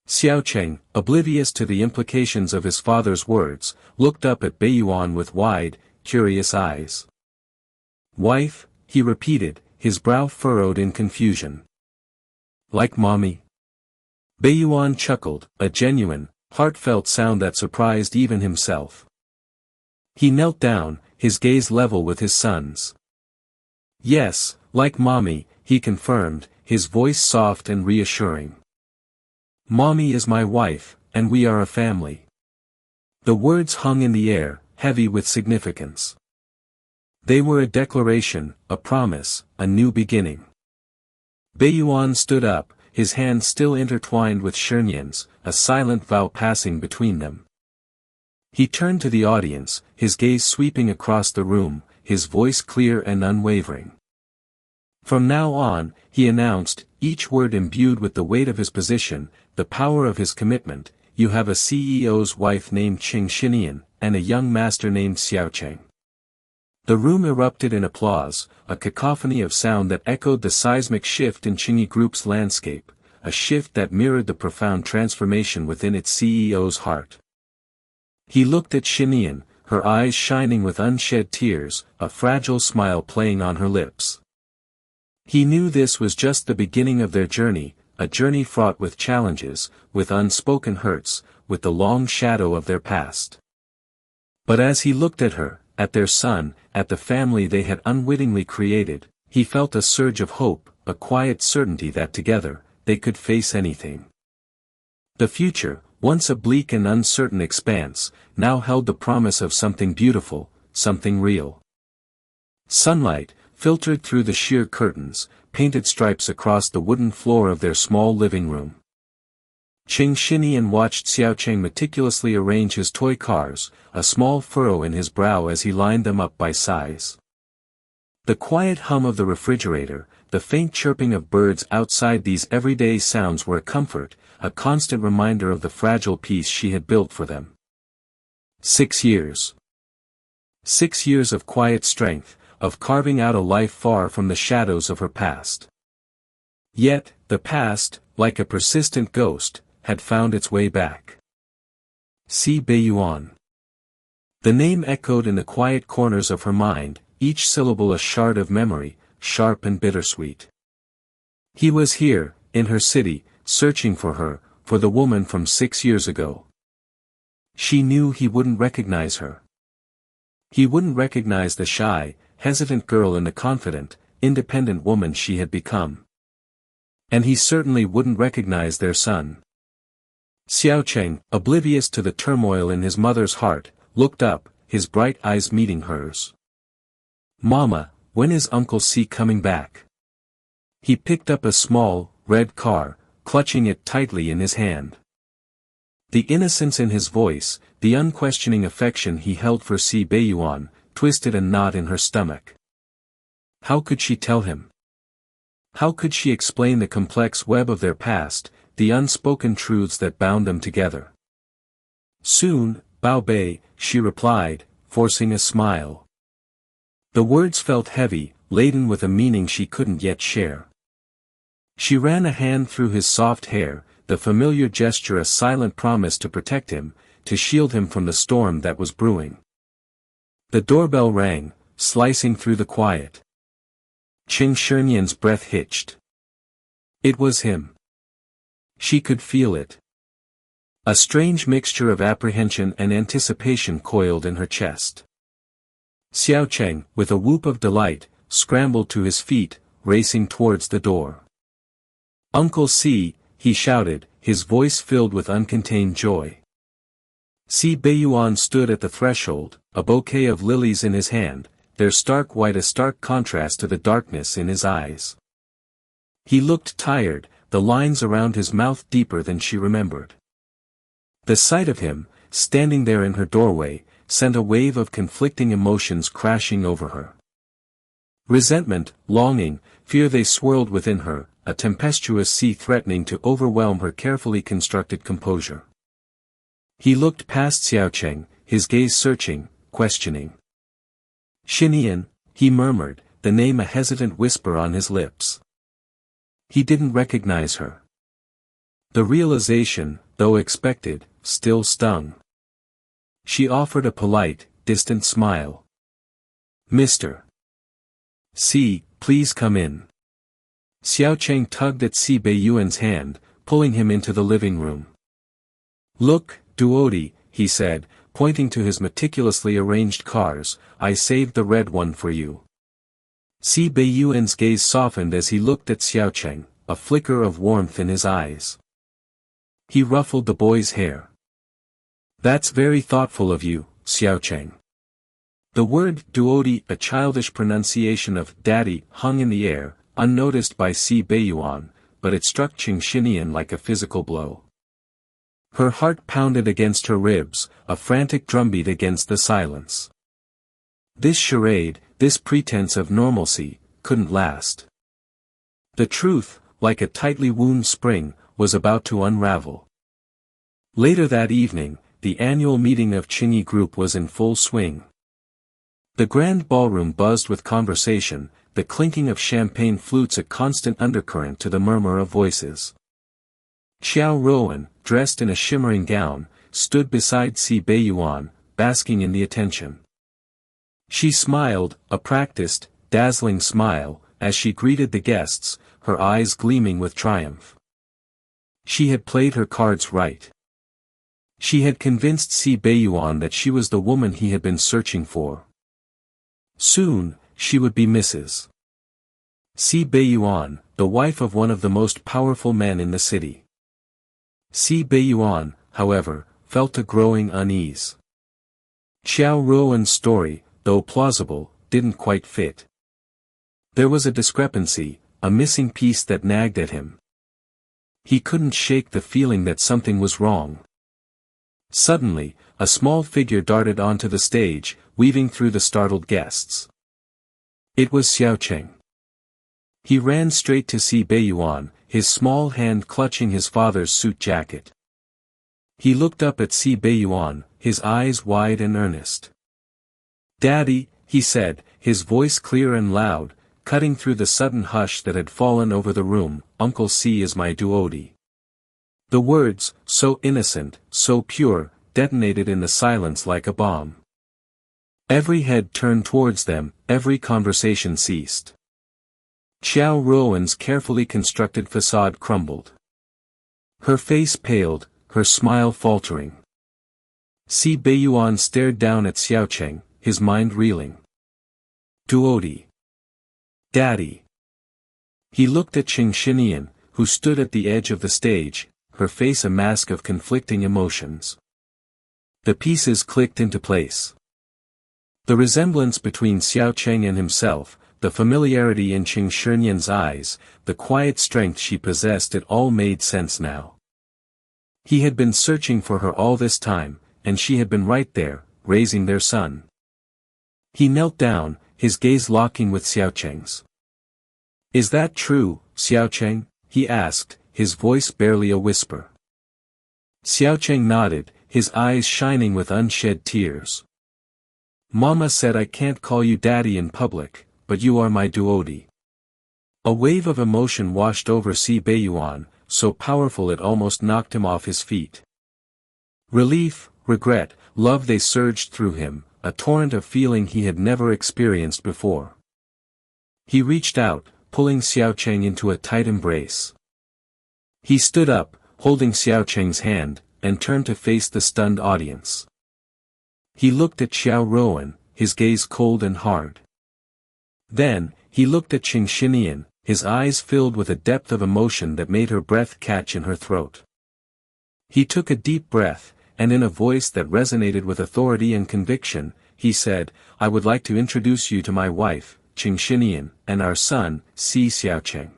Xiaocheng, oblivious to the implications of his father's words, looked up at Baiyuan with wide, curious eyes. "Wife," he repeated, his brow furrowed in confusion. "Like mommy?" Baiyuan chuckled, a genuine, heartfelt sound that surprised even himself. He knelt down, his gaze level with his son's. "Yes, like mommy," he confirmed, his voice soft and reassuring. "Mommy is my wife, and we are a family." The words hung in the air, heavy with significance. They were a declaration, a promise, a new beginning. Baiyuan stood up, his hands still intertwined with Shernyan's, a silent vow passing between them. He turned to the audience, his gaze sweeping across the room, his voice clear and unwavering. From now on, he announced, each word imbued with the weight of his position, the power of his commitment, you have a CEO's wife named Qing Xinian, and a young master named Xiaocheng. The room erupted in applause, a cacophony of sound that echoed the seismic shift in Qingyi Group's landscape, a shift that mirrored the profound transformation within its CEO's heart. He looked at Xinian, her eyes shining with unshed tears, a fragile smile playing on her lips. He knew this was just the beginning of their journey, a journey fraught with challenges, with unspoken hurts, with the long shadow of their past. But as he looked at her, at their son, at the family they had unwittingly created, he felt a surge of hope, a quiet certainty that together, they could face anything. The future, once a bleak and uncertain expanse, now held the promise of something beautiful, something real. Sunlight, filtered through the sheer curtains, painted stripes across the wooden floor of their small living room. Qing Xinian watched Xiaocheng meticulously arrange his toy cars, a small furrow in his brow as he lined them up by size. The quiet hum of the refrigerator, the faint chirping of birds outside, these everyday sounds were a comfort, a constant reminder of the fragile peace she had built for them. 6 years. 6 years of quiet strength, of carving out a life far from the shadows of her past. Yet, the past, like a persistent ghost, had found its way back. Si Baiyuan. The name echoed in the quiet corners of her mind, each syllable a shard of memory, sharp and bittersweet. He was here, in her city, searching for her, for the woman from 6 years ago. She knew he wouldn't recognize her. He wouldn't recognize the shy, hesitant girl and the confident, independent woman she had become. And he certainly wouldn't recognize their son. Xiaocheng, oblivious to the turmoil in his mother's heart, looked up, his bright eyes meeting hers. "Mama, when is Uncle C coming back?" He picked up a small, red car, clutching it tightly in his hand. The innocence in his voice, the unquestioning affection he held for Si Baiyuan, twisted a knot in her stomach. How could she tell him? How could she explain the complex web of their past, the unspoken truths that bound them together? "Soon, Bao Bei," she replied, forcing a smile. The words felt heavy, laden with a meaning she couldn't yet share. She ran a hand through his soft hair, the familiar gesture a silent promise to protect him, to shield him from the storm that was brewing. The doorbell rang, slicing through the quiet. Qing Shernyan's breath hitched. It was him. She could feel it. A strange mixture of apprehension and anticipation coiled in her chest. Xiaocheng, with a whoop of delight, scrambled to his feet, racing towards the door. "Uncle C," he shouted, his voice filled with uncontained joy. Si Baiyuan stood at the threshold, a bouquet of lilies in his hand, their stark white a stark contrast to the darkness in his eyes. He looked tired, the lines around his mouth deeper than she remembered. The sight of him, standing there in her doorway, sent a wave of conflicting emotions crashing over her. Resentment, longing, fear, they swirled within her, a tempestuous sea threatening to overwhelm her carefully constructed composure. He looked past Xiaocheng, his gaze searching, questioning. "Xinian," he murmured, the name a hesitant whisper on his lips. He didn't recognize her. The realization, though expected, still stung. She offered a polite, distant smile. "Mr. C, please come in." Xiaocheng tugged at Si Baiyuan's hand, pulling him into the living room. "Look, Duodi," he said, pointing to his meticulously arranged cars, "I saved the red one for you." Si Baiyuan's gaze softened as he looked at Xiaocheng, a flicker of warmth in his eyes. He ruffled the boy's hair. That's very thoughtful of you, Xiaocheng. The word duodi, a childish pronunciation of daddy, hung in the air, unnoticed by Si Beiyuan, but it struck Qing Xinian like a physical blow. Her heart pounded against her ribs, a frantic drumbeat against the silence. This charade, this pretense of normalcy, couldn't last. The truth, like a tightly wound spring, was about to unravel. Later that evening, the annual meeting of Qingyi Group was in full swing. The grand ballroom buzzed with conversation, the clinking of champagne flutes a constant undercurrent to the murmur of voices. Xiao Rowan, dressed in a shimmering gown, stood beside Si Beiyuan, basking in the attention. She smiled, a practiced, dazzling smile, as she greeted the guests, her eyes gleaming with triumph. She had played her cards right. She had convinced Si Beiyuan that she was the woman he had been searching for. Soon, she would be Mrs. Si Beiyuan, the wife of one of the most powerful men in the city. Si Beiyuan, however, felt a growing unease. Xiao Ruoan's story, though plausible, didn't quite fit. There was a discrepancy, a missing piece that nagged at him. He couldn't shake the feeling that something was wrong. Suddenly, a small figure darted onto the stage, weaving through the startled guests. It was Xiaocheng. He ran straight to Si Beiyuan, his small hand clutching his father's suit jacket. He looked up at Si Beiyuan, his eyes wide and earnest. "Daddy," he said, his voice clear and loud, cutting through the sudden hush that had fallen over the room, "Uncle Si is my duodi." The words, so innocent, so pure, detonated in the silence like a bomb. Every head turned towards them, every conversation ceased. Xiao Ruoan's carefully constructed facade crumbled. Her face paled, her smile faltering. Si Beiyuan stared down at Xiaocheng, his mind reeling. Duodi. Daddy. He looked at Qing Xinian, who stood at the edge of the stage, her face a mask of conflicting emotions. The pieces clicked into place. The resemblance between Xiaocheng and himself, the familiarity in Qing Xinian's eyes, the quiet strength she possessed, it all made sense now. He had been searching for her all this time, and she had been right there, raising their son. He knelt down, his gaze locking with Xiaocheng's. "Is that true, Xiaocheng?" he asked, his voice barely a whisper. Xiaocheng nodded, his eyes shining with unshed tears. "Mama said I can't call you daddy in public, but you are my duodi." A wave of emotion washed over Si Beiyuan, so powerful it almost knocked him off his feet. Relief, regret, love, they surged through him, a torrent of feeling he had never experienced before. He reached out, pulling Xiaocheng into a tight embrace. He stood up, holding Xiaocheng's hand, and turned to face the stunned audience. He looked at Xiao Ruoan, his gaze cold and hard. Then, he looked at Qing Xinian, his eyes filled with a depth of emotion that made her breath catch in her throat. He took a deep breath, and in a voice that resonated with authority and conviction, he said, "I would like to introduce you to my wife, Qing Xinian, and our son, Si Xiaocheng."